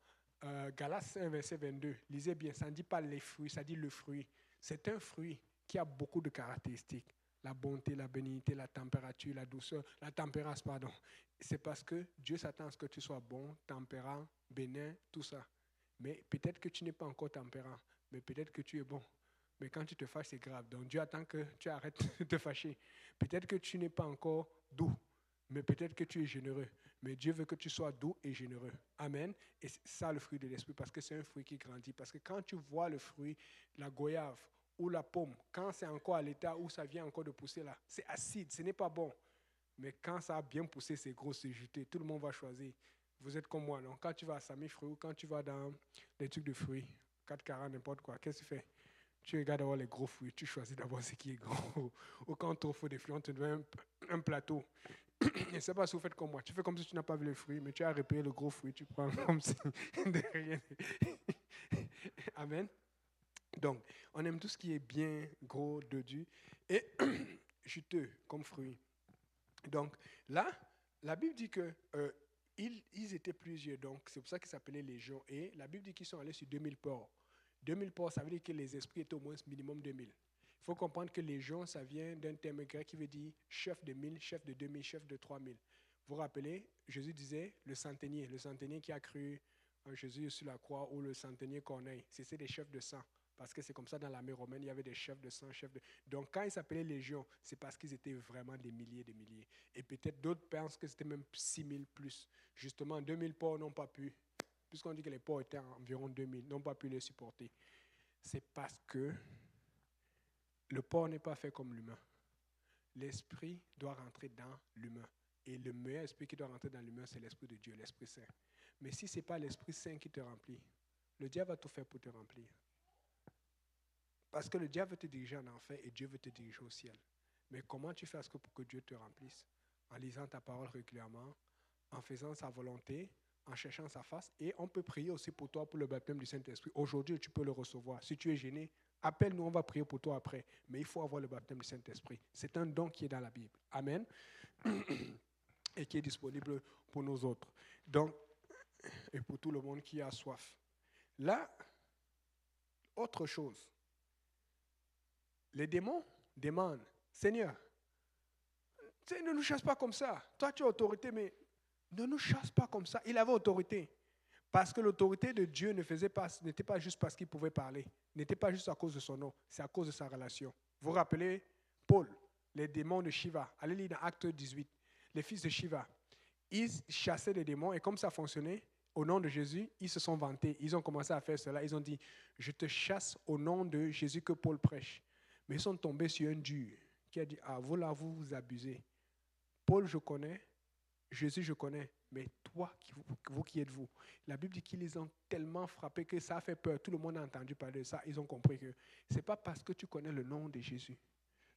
Galates 5, verset 22, lisez bien, ça ne dit pas les fruits, ça dit le fruit. C'est un fruit qui a beaucoup de caractéristiques. La bonté, la bénignité, la température, la douceur, la tempérance, pardon. C'est parce que Dieu s'attend à ce que tu sois bon, tempérant, bénin, tout ça. Mais peut-être que tu n'es pas encore tempérant, mais peut-être que tu es bon. Mais quand tu te fâches, c'est grave. Donc Dieu attend que tu arrêtes de te fâcher. Peut-être que tu n'es pas encore doux, mais peut-être que tu es généreux. Mais Dieu veut que tu sois doux et généreux. Amen. Et c'est ça le fruit de l'esprit, parce que c'est un fruit qui grandit. Parce que quand tu vois le fruit, la goyave ou la pomme, quand c'est encore à l'état où ça vient encore de pousser là, c'est acide, ce n'est pas bon. Mais quand ça a bien poussé, c'est gros, c'est juté, tout le monde va choisir. Vous êtes comme moi, non? Quand tu vas à Sami Fruits ou quand tu vas dans les trucs de fruits, 4,40, n'importe quoi, qu'est-ce que tu fais? Tu regardes d'abord les gros fruits, tu choisis d'abord ce qui est gros. Ou quand on t'offre des fruits, on te donne un plateau. Je ne sais pas si vous faites comme moi. Tu fais comme si tu n'as pas vu le fruit, mais tu as repéré le gros fruit, tu prends comme si de rien. Amen. Donc, on aime tout ce qui est bien, gros, dodu et juteux comme fruit. Donc, là, la Bible dit que ils étaient plusieurs, donc c'est pour ça qu'ils s'appelaient légions. Et la Bible dit qu'ils sont allés sur 2000 ports. 2000 ports, ça veut dire que les esprits étaient au moins minimum 2000. Il faut comprendre que légion, ça vient d'un terme grec qui veut dire chef de 1000, chef de 2000, chef de 3000. Vous vous rappelez, Jésus disait le centenier qui a cru en Jésus sur la croix, ou le centenier Corneille, c'était des chefs de 100. Parce que c'est comme ça dans l'armée romaine, il y avait des chefs de 100, chefs de... Donc quand ils s'appelaient légion, c'est parce qu'ils étaient vraiment des milliers, des milliers. Et peut-être d'autres pensent que c'était même 6000 plus. Justement, 2000 porcs n'ont pas pu, puisqu'on dit que les porcs étaient environ 2000, n'ont pas pu les supporter. C'est parce que le porc n'est pas fait comme l'humain. L'esprit doit rentrer dans l'humain. Et le meilleur esprit qui doit rentrer dans l'humain, c'est l'Esprit de Dieu, l'Esprit Saint. Mais si ce n'est pas l'Esprit Saint qui te remplit, le diable va tout faire pour te remplir. Parce que le diable veut te diriger en enfer et Dieu veut te diriger au ciel. Mais comment tu fais à ce que pour que Dieu te remplisse? En lisant ta parole régulièrement, en faisant sa volonté, en cherchant sa face. Et on peut prier aussi pour toi pour le baptême du Saint-Esprit. Aujourd'hui, tu peux le recevoir. Si tu es gêné, appelle-nous, on va prier pour toi après. Mais il faut avoir le baptême du Saint-Esprit. C'est un don qui est dans la Bible. Amen. Et qui est disponible pour nous autres. Donc, et pour tout le monde qui a soif. Là, autre chose. Les démons demandent, Seigneur, ne nous chasse pas comme ça. Toi, tu as autorité, mais ne nous chasse pas comme ça. Il avait autorité. Parce que l'autorité de Dieu n'était pas juste parce qu'il pouvait parler. N'était pas juste à cause de son nom. C'est à cause de sa relation. Vous vous rappelez Paul, les démons de Shiva. Allez lire dans Acte 18. Les fils de Shiva. Ils chassaient les démons et comme ça fonctionnait, au nom de Jésus, ils se sont vantés. Ils ont commencé à faire cela. Ils ont dit, je te chasse au nom de Jésus que Paul prêche. Mais ils sont tombés sur un dur qui a dit, ah, vous là, vous abusez. Paul, je connais. Jésus, je connais. Mais toi, vous qui êtes-vous? La Bible dit qu'ils les ont tellement frappés que ça a fait peur. Tout le monde a entendu parler de ça. Ils ont compris que ce n'est pas parce que tu connais le nom de Jésus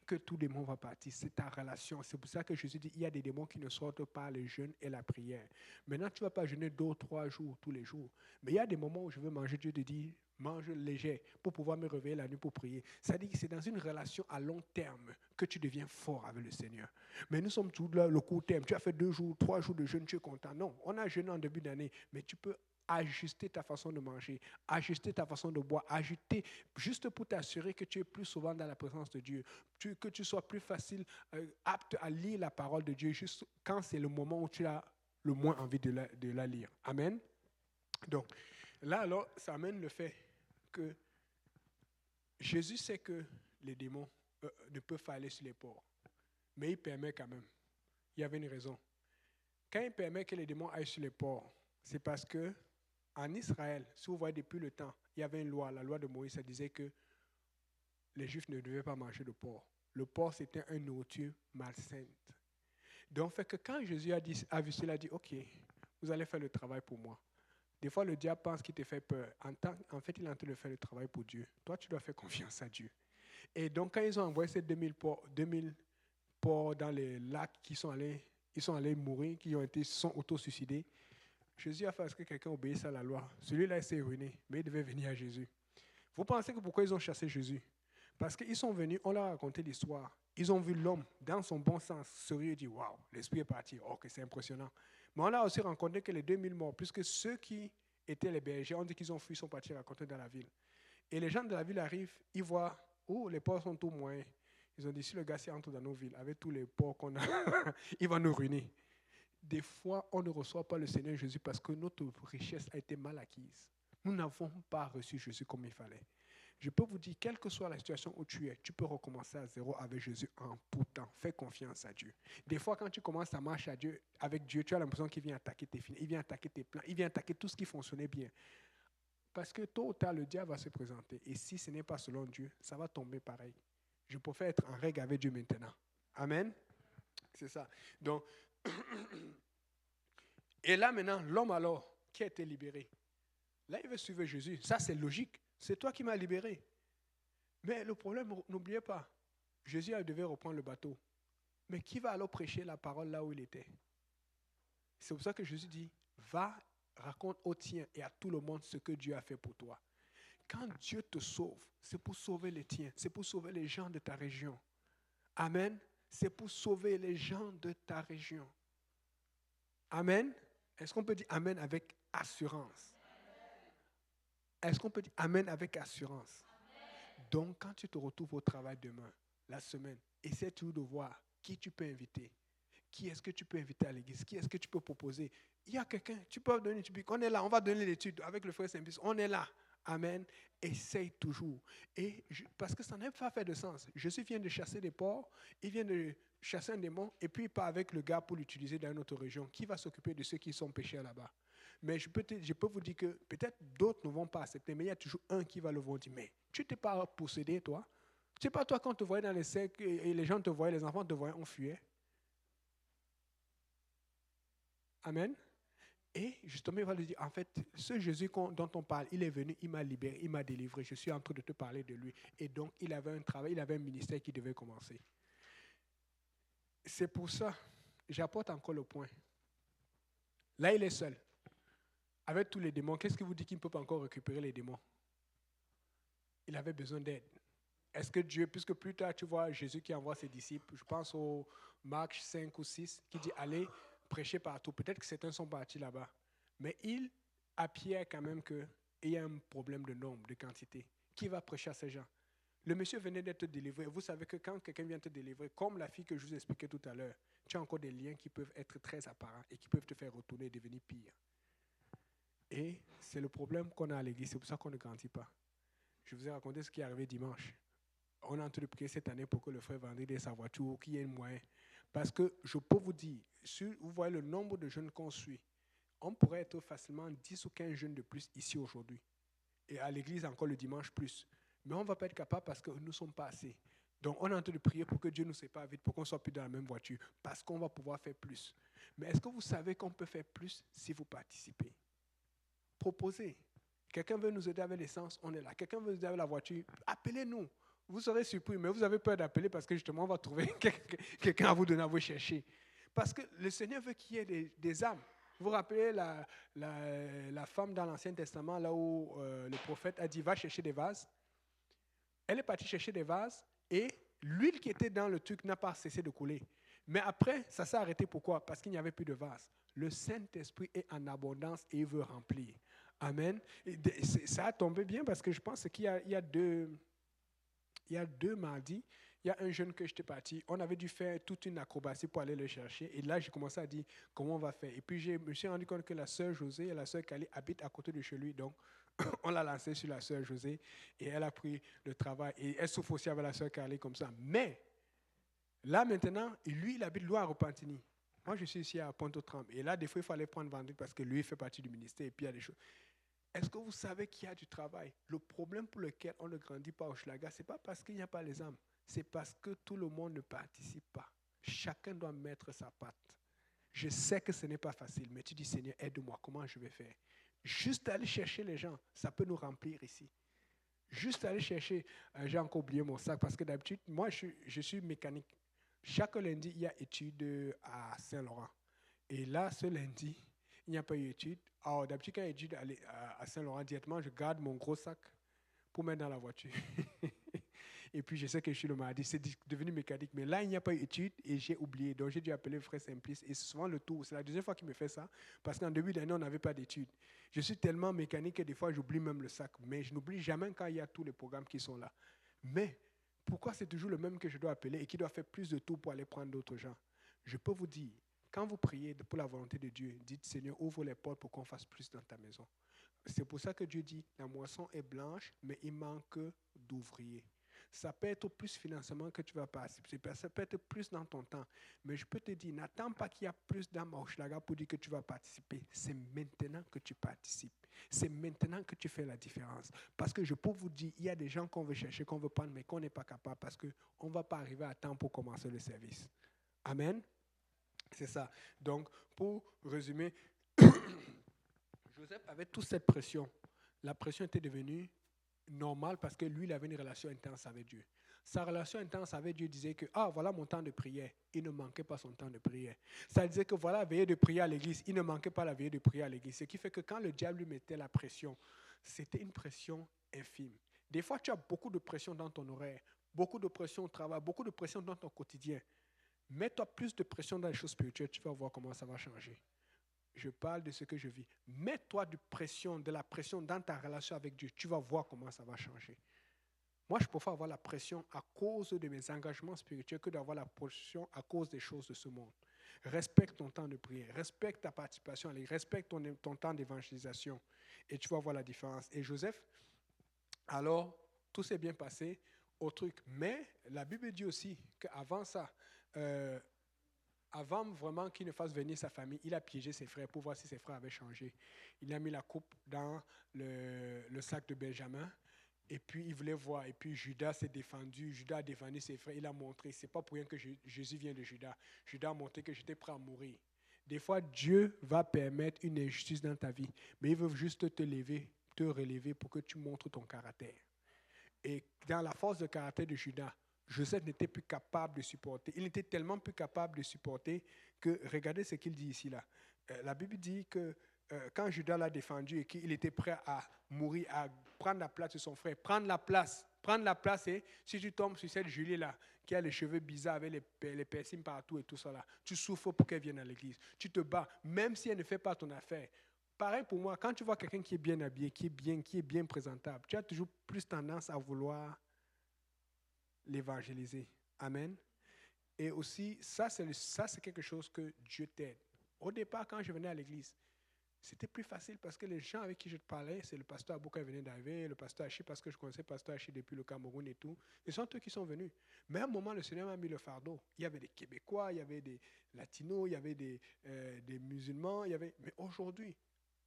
que tout démon va partir. C'est ta relation. C'est pour ça que Jésus dit, il y a des démons qui ne sortent pas le jeûne et la prière. Maintenant, tu ne vas pas jeûner 2 ou 3 jours tous les jours. Mais il y a des moments où je veux manger. Dieu te dit, mange léger pour pouvoir me réveiller la nuit pour prier. Ça dit que c'est dans une relation à long terme que tu deviens fort avec le Seigneur. Mais nous sommes tous là, le court terme. Tu as fait 2 jours, 3 jours de jeûne, tu es content. Non, on a jeûné en début d'année, mais tu peux ajuster ta façon de manger, ajuster ta façon de boire, ajuster juste pour t'assurer que tu es plus souvent dans la présence de Dieu, que tu sois plus facile, apte à lire la parole de Dieu juste quand c'est le moment où tu as le moins envie de la lire. Amen. Donc, là alors, ça amène le fait que Jésus sait que les démons ne peuvent pas aller sur les porcs, mais il permet quand même. Il y avait une raison. Quand il permet que les démons aillent sur les porcs, c'est parce que en Israël, si vous voyez depuis le temps, il y avait une loi, la loi de Moïse, ça disait que les Juifs ne devaient pas manger de porc. Le porc, c'était une nourriture malsaine. Donc, fait que quand Jésus a vu cela, il a dit, OK, vous allez faire le travail pour moi. Des fois, le diable pense qu'il te fait peur. En fait, il est en train de faire le travail pour Dieu. Toi, tu dois faire confiance à Dieu. Et donc, quand ils ont envoyé ces 2000 porcs dans les lacs ils sont allés mourir, sont auto-suicidés, Jésus a fait ce que quelqu'un obéisse à la loi. Celui-là, il s'est ruiné, mais il devait venir à Jésus. Vous pensez que pourquoi ils ont chassé Jésus? Parce qu'ils sont venus, on leur a raconté l'histoire. Ils ont vu l'homme dans son bon sens, sérieux, et dit, waouh, l'esprit est parti. Oh, que c'est impressionnant. Mais on a aussi rencontré que les 2000 morts, puisque ceux qui étaient les bergers, on dit qu'ils ont fui, ils sont partis raconter dans la ville. Et les gens de la ville arrivent, ils voient, oh, les porcs sont tout moyens. Ils ont dit, si le gars s'y entre dans nos villes, avec tous les porcs qu'on a, il va nous ruiner. Des fois, on ne reçoit pas le Seigneur Jésus parce que notre richesse a été mal acquise. Nous n'avons pas reçu Jésus comme il fallait. Je peux vous dire, quelle que soit la situation où tu es, tu peux recommencer à zéro avec Jésus en tout temps. Fais confiance à Dieu. Des fois, quand tu commences à marcher avec Dieu, tu as l'impression qu'il vient attaquer tes finances, il vient attaquer tes plans, il vient attaquer tout ce qui fonctionnait bien. Parce que tôt ou tard, le diable va se présenter. Et si ce n'est pas selon Dieu, ça va tomber pareil. Je préfère être en règle avec Dieu maintenant. Amen. C'est ça. Donc, et là maintenant, l'homme alors, qui a été libéré, là il veut suivre Jésus. Ça c'est logique. C'est toi qui m'as libéré. Mais le problème, n'oubliez pas, Jésus devait reprendre le bateau. Mais qui va alors prêcher la parole là où il était? C'est pour ça que Jésus dit, va, raconte aux tiens et à tout le monde ce que Dieu a fait pour toi. Quand Dieu te sauve, c'est pour sauver les tiens, c'est pour sauver les gens de ta région. Amen. C'est pour sauver les gens de ta région. Amen. Est-ce qu'on peut dire Amen avec assurance? Est-ce qu'on peut dire Amen avec assurance? Amen. Donc, quand tu te retrouves au travail demain, la semaine, essaie toujours de voir qui tu peux inviter. Qui est-ce que tu peux inviter à l'église? Qui est-ce que tu peux proposer? Il y a quelqu'un, tu peux donner, on est là, on va donner l'étude avec le frère Saint-Brice, on est là. Amen. Essaye toujours. Parce que ça n'a pas fait de sens. Jésus vient de chasser des porcs, il vient de chasser un démon, et puis il part avec le gars pour l'utiliser dans une autre région. Qui va s'occuper de ceux qui sont pécheurs là-bas? Mais je peux vous dire que peut-être d'autres ne vont pas accepter, mais il y a toujours un qui va le voir dire, mais tu t'es pas possédé, toi? Tu sais pas, toi, quand on te voyait dans les cercles et les gens te voyaient, les enfants te voyaient, on fuyait. Amen. Et justement, il va lui dire, en fait, ce Jésus dont on parle, il est venu, il m'a libéré, il m'a délivré. Je suis en train de te parler de lui. Et donc, il avait un travail, il avait un ministère qui devait commencer. C'est pour ça, j'apporte encore le point. Là, il est seul. Avec tous les démons, qu'est-ce qui vous dit qu'il ne peut pas encore récupérer les démons? Il avait besoin d'aide. Est-ce que Dieu, puisque plus tard, tu vois Jésus qui envoie ses disciples, je pense au Marc 5 ou 6, qui dit allez prêcher partout. Peut-être que certains sont partis là-bas. Mais il appuyait quand même qu'il y a un problème de nombre, de quantité. Qui va prêcher à ces gens? Le monsieur venait d'être délivré. Vous savez que quand quelqu'un vient te délivrer, comme la fille que je vous expliquais tout à l'heure, tu as encore des liens qui peuvent être très apparents et qui peuvent te faire retourner et devenir pire. Et c'est le problème qu'on a à l'église. C'est pour ça qu'on ne grandit pas. Je vous ai raconté ce qui est arrivé dimanche. On est en train de prier cette année pour que le frère Vendredi ait sa voiture, qu'il y ait un moyen. Parce que je peux vous dire, si vous voyez le nombre de jeunes qu'on suit, on pourrait être facilement 10 ou 15 jeunes de plus ici aujourd'hui. Et à l'église encore le dimanche plus. Mais on ne va pas être capable parce que nous ne sommes pas assez. Donc on est en train de prier pour que Dieu nous sépare vite, pour qu'on ne soit plus dans la même voiture. Parce qu'on va pouvoir faire plus. Mais est-ce que vous savez qu'on peut faire plus si vous participez? Proposez. Quelqu'un veut nous aider avec l'essence, on est là. Quelqu'un veut nous aider avec la voiture, appelez-nous. Vous serez surpris, mais vous avez peur d'appeler parce que justement, on va trouver quelqu'un à vous donner à vous chercher. Parce que le Seigneur veut qu'il y ait des âmes. Vous vous rappelez la femme dans l'Ancien Testament, là où le prophète a dit, va chercher des vases. Elle est partie chercher des vases et l'huile qui était dans le truc n'a pas cessé de couler. Mais après, ça s'est arrêté. Pourquoi? Parce qu'il n'y avait plus de vases. Le Saint-Esprit est en abondance et il veut remplir. Amen. Et ça a tombé bien parce que je pense qu'il y a deux mardis, il y a un jeune que j'étais parti. On avait dû faire toute une acrobatie pour aller le chercher. Et là, j'ai commencé à dire comment on va faire. Et puis, je me suis rendu compte que la sœur Josée et la sœur Kali habitent à côté de chez lui. Donc, on l'a lancé sur la sœur Josée et elle a pris le travail. Et elle souffre aussi avec la sœur Kali comme ça. Mais, là maintenant, lui, il habite loin à Repentigny. Moi, je suis ici à Pointe-aux-Trembles. Et là, des fois, il fallait prendre Vendredi parce que lui, il fait partie du ministère. Et puis, il y a des choses. Est-ce que vous savez qu'il y a du travail? Le problème pour lequel on ne grandit pas au Schlaga, ce n'est pas parce qu'il n'y a pas les âmes. C'est parce que tout le monde ne participe pas. Chacun doit mettre sa patte. Je sais que ce n'est pas facile, mais tu dis, Seigneur, aide-moi, comment je vais faire? Juste aller chercher les gens, ça peut nous remplir ici. Juste aller chercher, j'ai encore oublié mon sac, parce que d'habitude, moi, je suis mécanique. Chaque lundi, il y a études à Saint-Laurent. Et là, ce lundi, il n'y a pas eu d'études. Alors, d'habitude, quand il y a études à Saint-Laurent, directement, je garde mon gros sac pour mettre dans la voiture. Et puis, je sais que je suis le mardi. C'est devenu mécanique. Mais là, il n'y a pas eu d'études et j'ai oublié. Donc, j'ai dû appeler le frère Simplice. Et c'est souvent le tour. C'est la deuxième fois qu'il me fait ça. Parce qu'en début d'année, on n'avait pas d'études. Je suis tellement mécanique que des fois, j'oublie même le sac. Mais je n'oublie jamais quand il y a tous les programmes qui sont là. Mais pourquoi c'est toujours le même que je dois appeler et qui doit faire plus de tours pour aller prendre d'autres gens? Je peux vous dire, quand vous priez pour la volonté de Dieu, dites Seigneur, ouvre les portes pour qu'on fasse plus dans ta maison. C'est pour ça que Dieu dit, la moisson est blanche, mais il manque d'ouvriers. Ça peut être plus financement que tu vas participer, ça peut être plus dans ton temps. Mais je peux te dire, n'attends pas qu'il y a plus d'âmes à Hochelaga pour dire que tu vas participer. C'est maintenant que tu participes. C'est maintenant que tu fais la différence. Parce que je peux vous dire, il y a des gens qu'on veut chercher, qu'on veut prendre, mais qu'on n'est pas capable parce qu'on ne va pas arriver à temps pour commencer le service. Amen. C'est ça. Donc, pour résumer, Joseph avait toute cette pression. La pression était devenue normale parce que lui, il avait une relation intense avec Dieu. Sa relation intense avec Dieu disait que, voilà mon temps de prière. Il ne manquait pas son temps de prière. Ça disait que voilà la veillée de prière à l'église. Il ne manquait pas la veillée de prière à l'église. Ce qui fait que quand le diable lui mettait la pression, c'était une pression infime. Des fois, tu as beaucoup de pression dans ton horaire, beaucoup de pression au travail, beaucoup de pression dans ton quotidien. Mets-toi plus de pression dans les choses spirituelles, tu vas voir comment ça va changer. Je parle de ce que je vis. Mets-toi de la pression dans ta relation avec Dieu. Tu vas voir comment ça va changer. Moi, je préfère avoir la pression à cause de mes engagements spirituels que d'avoir la pression à cause des choses de ce monde. Respecte ton temps de prière. Respecte ta participation. Respecte ton temps d'évangélisation. Et tu vas voir la différence. Et Joseph, alors, tout s'est bien passé au truc. Mais la Bible dit aussi qu'avant ça, avant vraiment qu'il ne fasse venir sa famille, il a piégé ses frères pour voir si ses frères avaient changé. Il a mis la coupe dans le sac de Benjamin et puis il voulait voir. Et puis Judas s'est défendu. Judas a défendu ses frères. Il a montré. Ce n'est pas pour rien que Jésus vient de Judas. Judas a montré que j'étais prêt à mourir. Des fois, Dieu va permettre une injustice dans ta vie, mais il veut juste te relever pour que tu montres ton caractère. Et dans la force de caractère de Judas, Joseph n'était plus capable de supporter. Il était tellement plus capable de supporter que, regardez ce qu'il dit ici là. La Bible dit que quand Judas l'a défendu et qu'il était prêt à mourir, à prendre la place de son frère, prendre la place, et si tu tombes sur cette Julie là, qui a les cheveux bizarres avec les piercings partout et tout ça là, tu souffres pour qu'elle vienne à l'église. Tu te bats, même si elle ne fait pas ton affaire. Pareil pour moi, quand tu vois quelqu'un qui est bien habillé, qui est bien présentable, tu as toujours plus tendance à vouloir l'évangéliser. Amen. Et aussi, ça, c'est quelque chose que Dieu t'aide. Au départ, quand je venais à l'église, c'était plus facile parce que les gens avec qui je parlais, c'est le pasteur Abouka qui venait d'arriver, le pasteur Hachi, parce que je connaissais le pasteur Hachi depuis le Cameroun et tout. Ce sont eux qui sont venus. Mais à un moment, le Seigneur m'a mis le fardeau. Il y avait des Québécois, il y avait des Latinos, il y avait des musulmans. Mais aujourd'hui,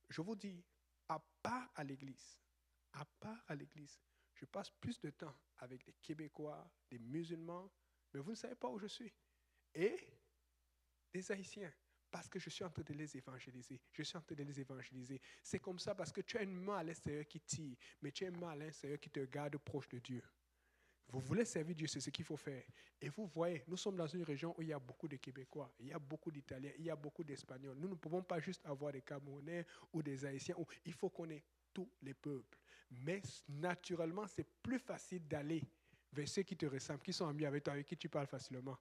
je vous dis, à part à l'église, je passe plus de temps avec des Québécois, des musulmans, mais vous ne savez pas où je suis. Et des Haïtiens, parce que je suis en train de les évangéliser. C'est comme ça parce que tu as une main à l'extérieur qui tire, mais tu as une main à l'intérieur qui te garde proche de Dieu. Vous voulez servir Dieu, c'est ce qu'il faut faire. Et vous voyez, nous sommes dans une région où il y a beaucoup de Québécois, il y a beaucoup d'Italiens, il y a beaucoup d'Espagnols. Nous ne pouvons pas juste avoir des Camerounais ou des Haïtiens. Il faut qu'on ait tous les peuples. Mais naturellement, c'est plus facile d'aller vers ceux qui te ressemblent, qui sont amis avec toi, avec qui tu parles facilement.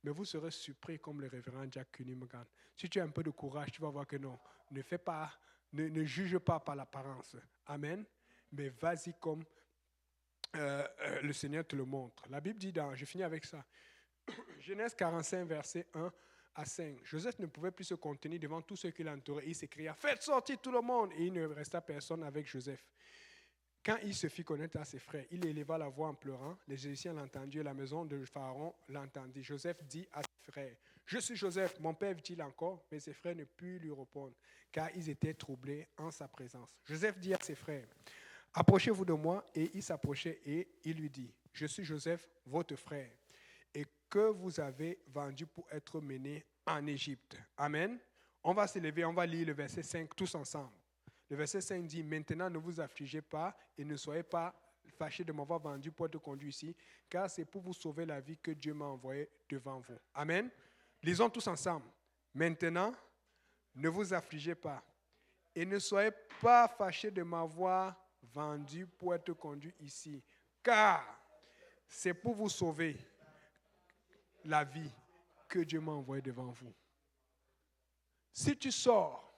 Mais vous serez surpris comme le révérend Jack Kunimgan. Si tu as un peu de courage, tu vas voir que non. Ne fais pas, ne juge pas par l'apparence. Amen. Mais vas-y comme le Seigneur te le montre. La Bible dit je finis avec ça. Genèse 45, verset 1 à 5. Joseph ne pouvait plus se contenir devant tous ceux qui l'entouraient. Il s'écria, faites sortir tout le monde. Et il ne resta personne avec Joseph. Quand il se fit connaître à ses frères, il éleva la voix en pleurant. Les Égyptiens l'entendirent et la maison de Pharaon l'entendit. Joseph dit à ses frères, je suis Joseph, mon père vit-il encore? Mais ses frères ne purent lui répondre, car ils étaient troublés en sa présence. Joseph dit à ses frères, approchez-vous de moi. Et il s'approchait et il lui dit, je suis Joseph, votre frère, et que vous avez vendu pour être mené en Égypte. Amen. On va se lever, on va lire le verset 5 tous ensemble. Le verset 5 dit, maintenant ne vous affligez pas et ne soyez pas fâchés de m'avoir vendu pour être conduit ici, car c'est pour vous sauver la vie que Dieu m'a envoyé devant vous. Amen. Lisons tous ensemble. Maintenant, ne vous affligez pas et ne soyez pas fâchés de m'avoir vendu pour être conduit ici, car c'est pour vous sauver la vie que Dieu m'a envoyé devant vous. Si tu sors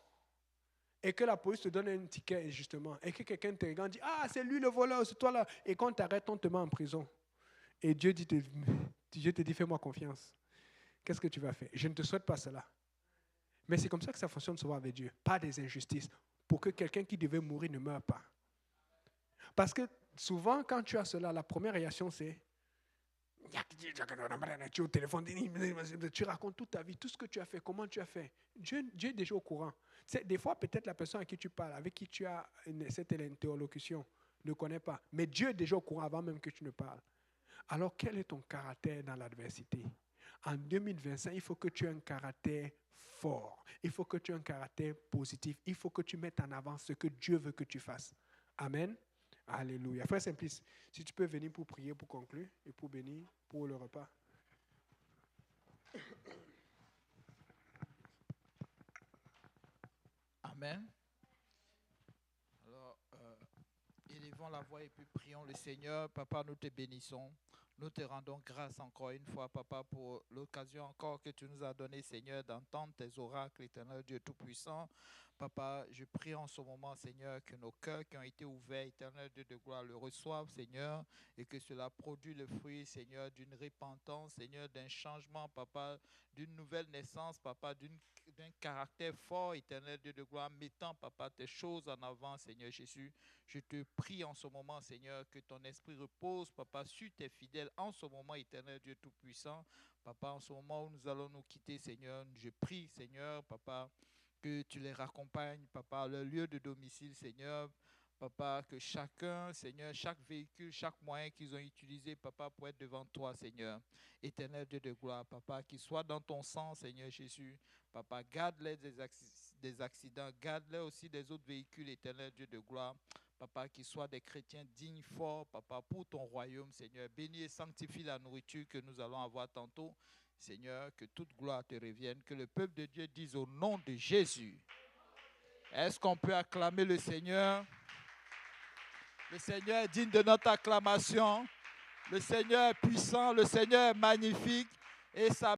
et que la police te donne un ticket, justement, et que quelqu'un te regarde, dit, ah, c'est lui le voleur, c'est toi là, et quand t'arrête, on te met en prison. Et Dieu te dit, fais-moi confiance. Qu'est-ce que tu vas faire? Je ne te souhaite pas cela. Mais c'est comme ça que ça fonctionne souvent avec Dieu. Pas des injustices. Pour que quelqu'un qui devait mourir ne meure pas. Parce que souvent, quand tu as cela, la première réaction, c'est tu es au téléphone, tu racontes toute ta vie, tout ce que tu as fait, comment tu as fait. Dieu est déjà au courant. Des fois, peut-être la personne à qui tu parles, avec qui tu as cette interlocution, ne connaît pas. Mais Dieu est déjà au courant avant même que tu ne parles. Alors, quel est ton caractère dans l'adversité? En 2025, il faut que tu aies un caractère fort. Il faut que tu aies un caractère positif. Il faut que tu mettes en avant ce que Dieu veut que tu fasses. Amen. Alléluia. Frère Simplice, si tu peux venir pour prier, pour conclure et pour bénir pour le repas. Amen. Alors, élevons la voix et puis prions le Seigneur. Papa, nous te bénissons. Nous te rendons grâce encore une fois, Papa, pour l'occasion encore que tu nous as donnée, Seigneur, d'entendre tes oracles, éternel Dieu Tout-Puissant. Papa, je prie en ce moment, Seigneur, que nos cœurs qui ont été ouverts, éternel Dieu de gloire, le reçoivent, Seigneur, et que cela produit le fruit, Seigneur, d'une repentance, Seigneur, d'un changement, Papa, d'une nouvelle naissance, Papa, d'un caractère fort, éternel Dieu de gloire, mettant, Papa, tes choses en avant, Seigneur Jésus. Je te prie en ce moment, Seigneur, que ton esprit repose, Papa, sur tes fidèles en ce moment, éternel Dieu Tout-Puissant. Papa, en ce moment où nous allons nous quitter, Seigneur, je prie, Seigneur, Papa, que tu les raccompagnes, Papa, à leur lieu de domicile, Seigneur. Papa, que chacun, Seigneur, chaque véhicule, chaque moyen qu'ils ont utilisé, Papa, pour être devant toi, Seigneur. Éternel Dieu de gloire, Papa, qu'ils soient dans ton sang, Seigneur Jésus. Papa, garde-les des accidents, garde-les aussi des autres véhicules, Éternel Dieu de gloire. Papa, qu'ils soient des chrétiens dignes, forts, Papa, pour ton royaume, Seigneur. Bénis et sanctifie la nourriture que nous allons avoir tantôt. Seigneur, que toute gloire te revienne, que le peuple de Dieu dise au nom de Jésus. Est-ce qu'on peut acclamer le Seigneur? Le Seigneur est digne de notre acclamation. Le Seigneur est puissant, le Seigneur est magnifique et sa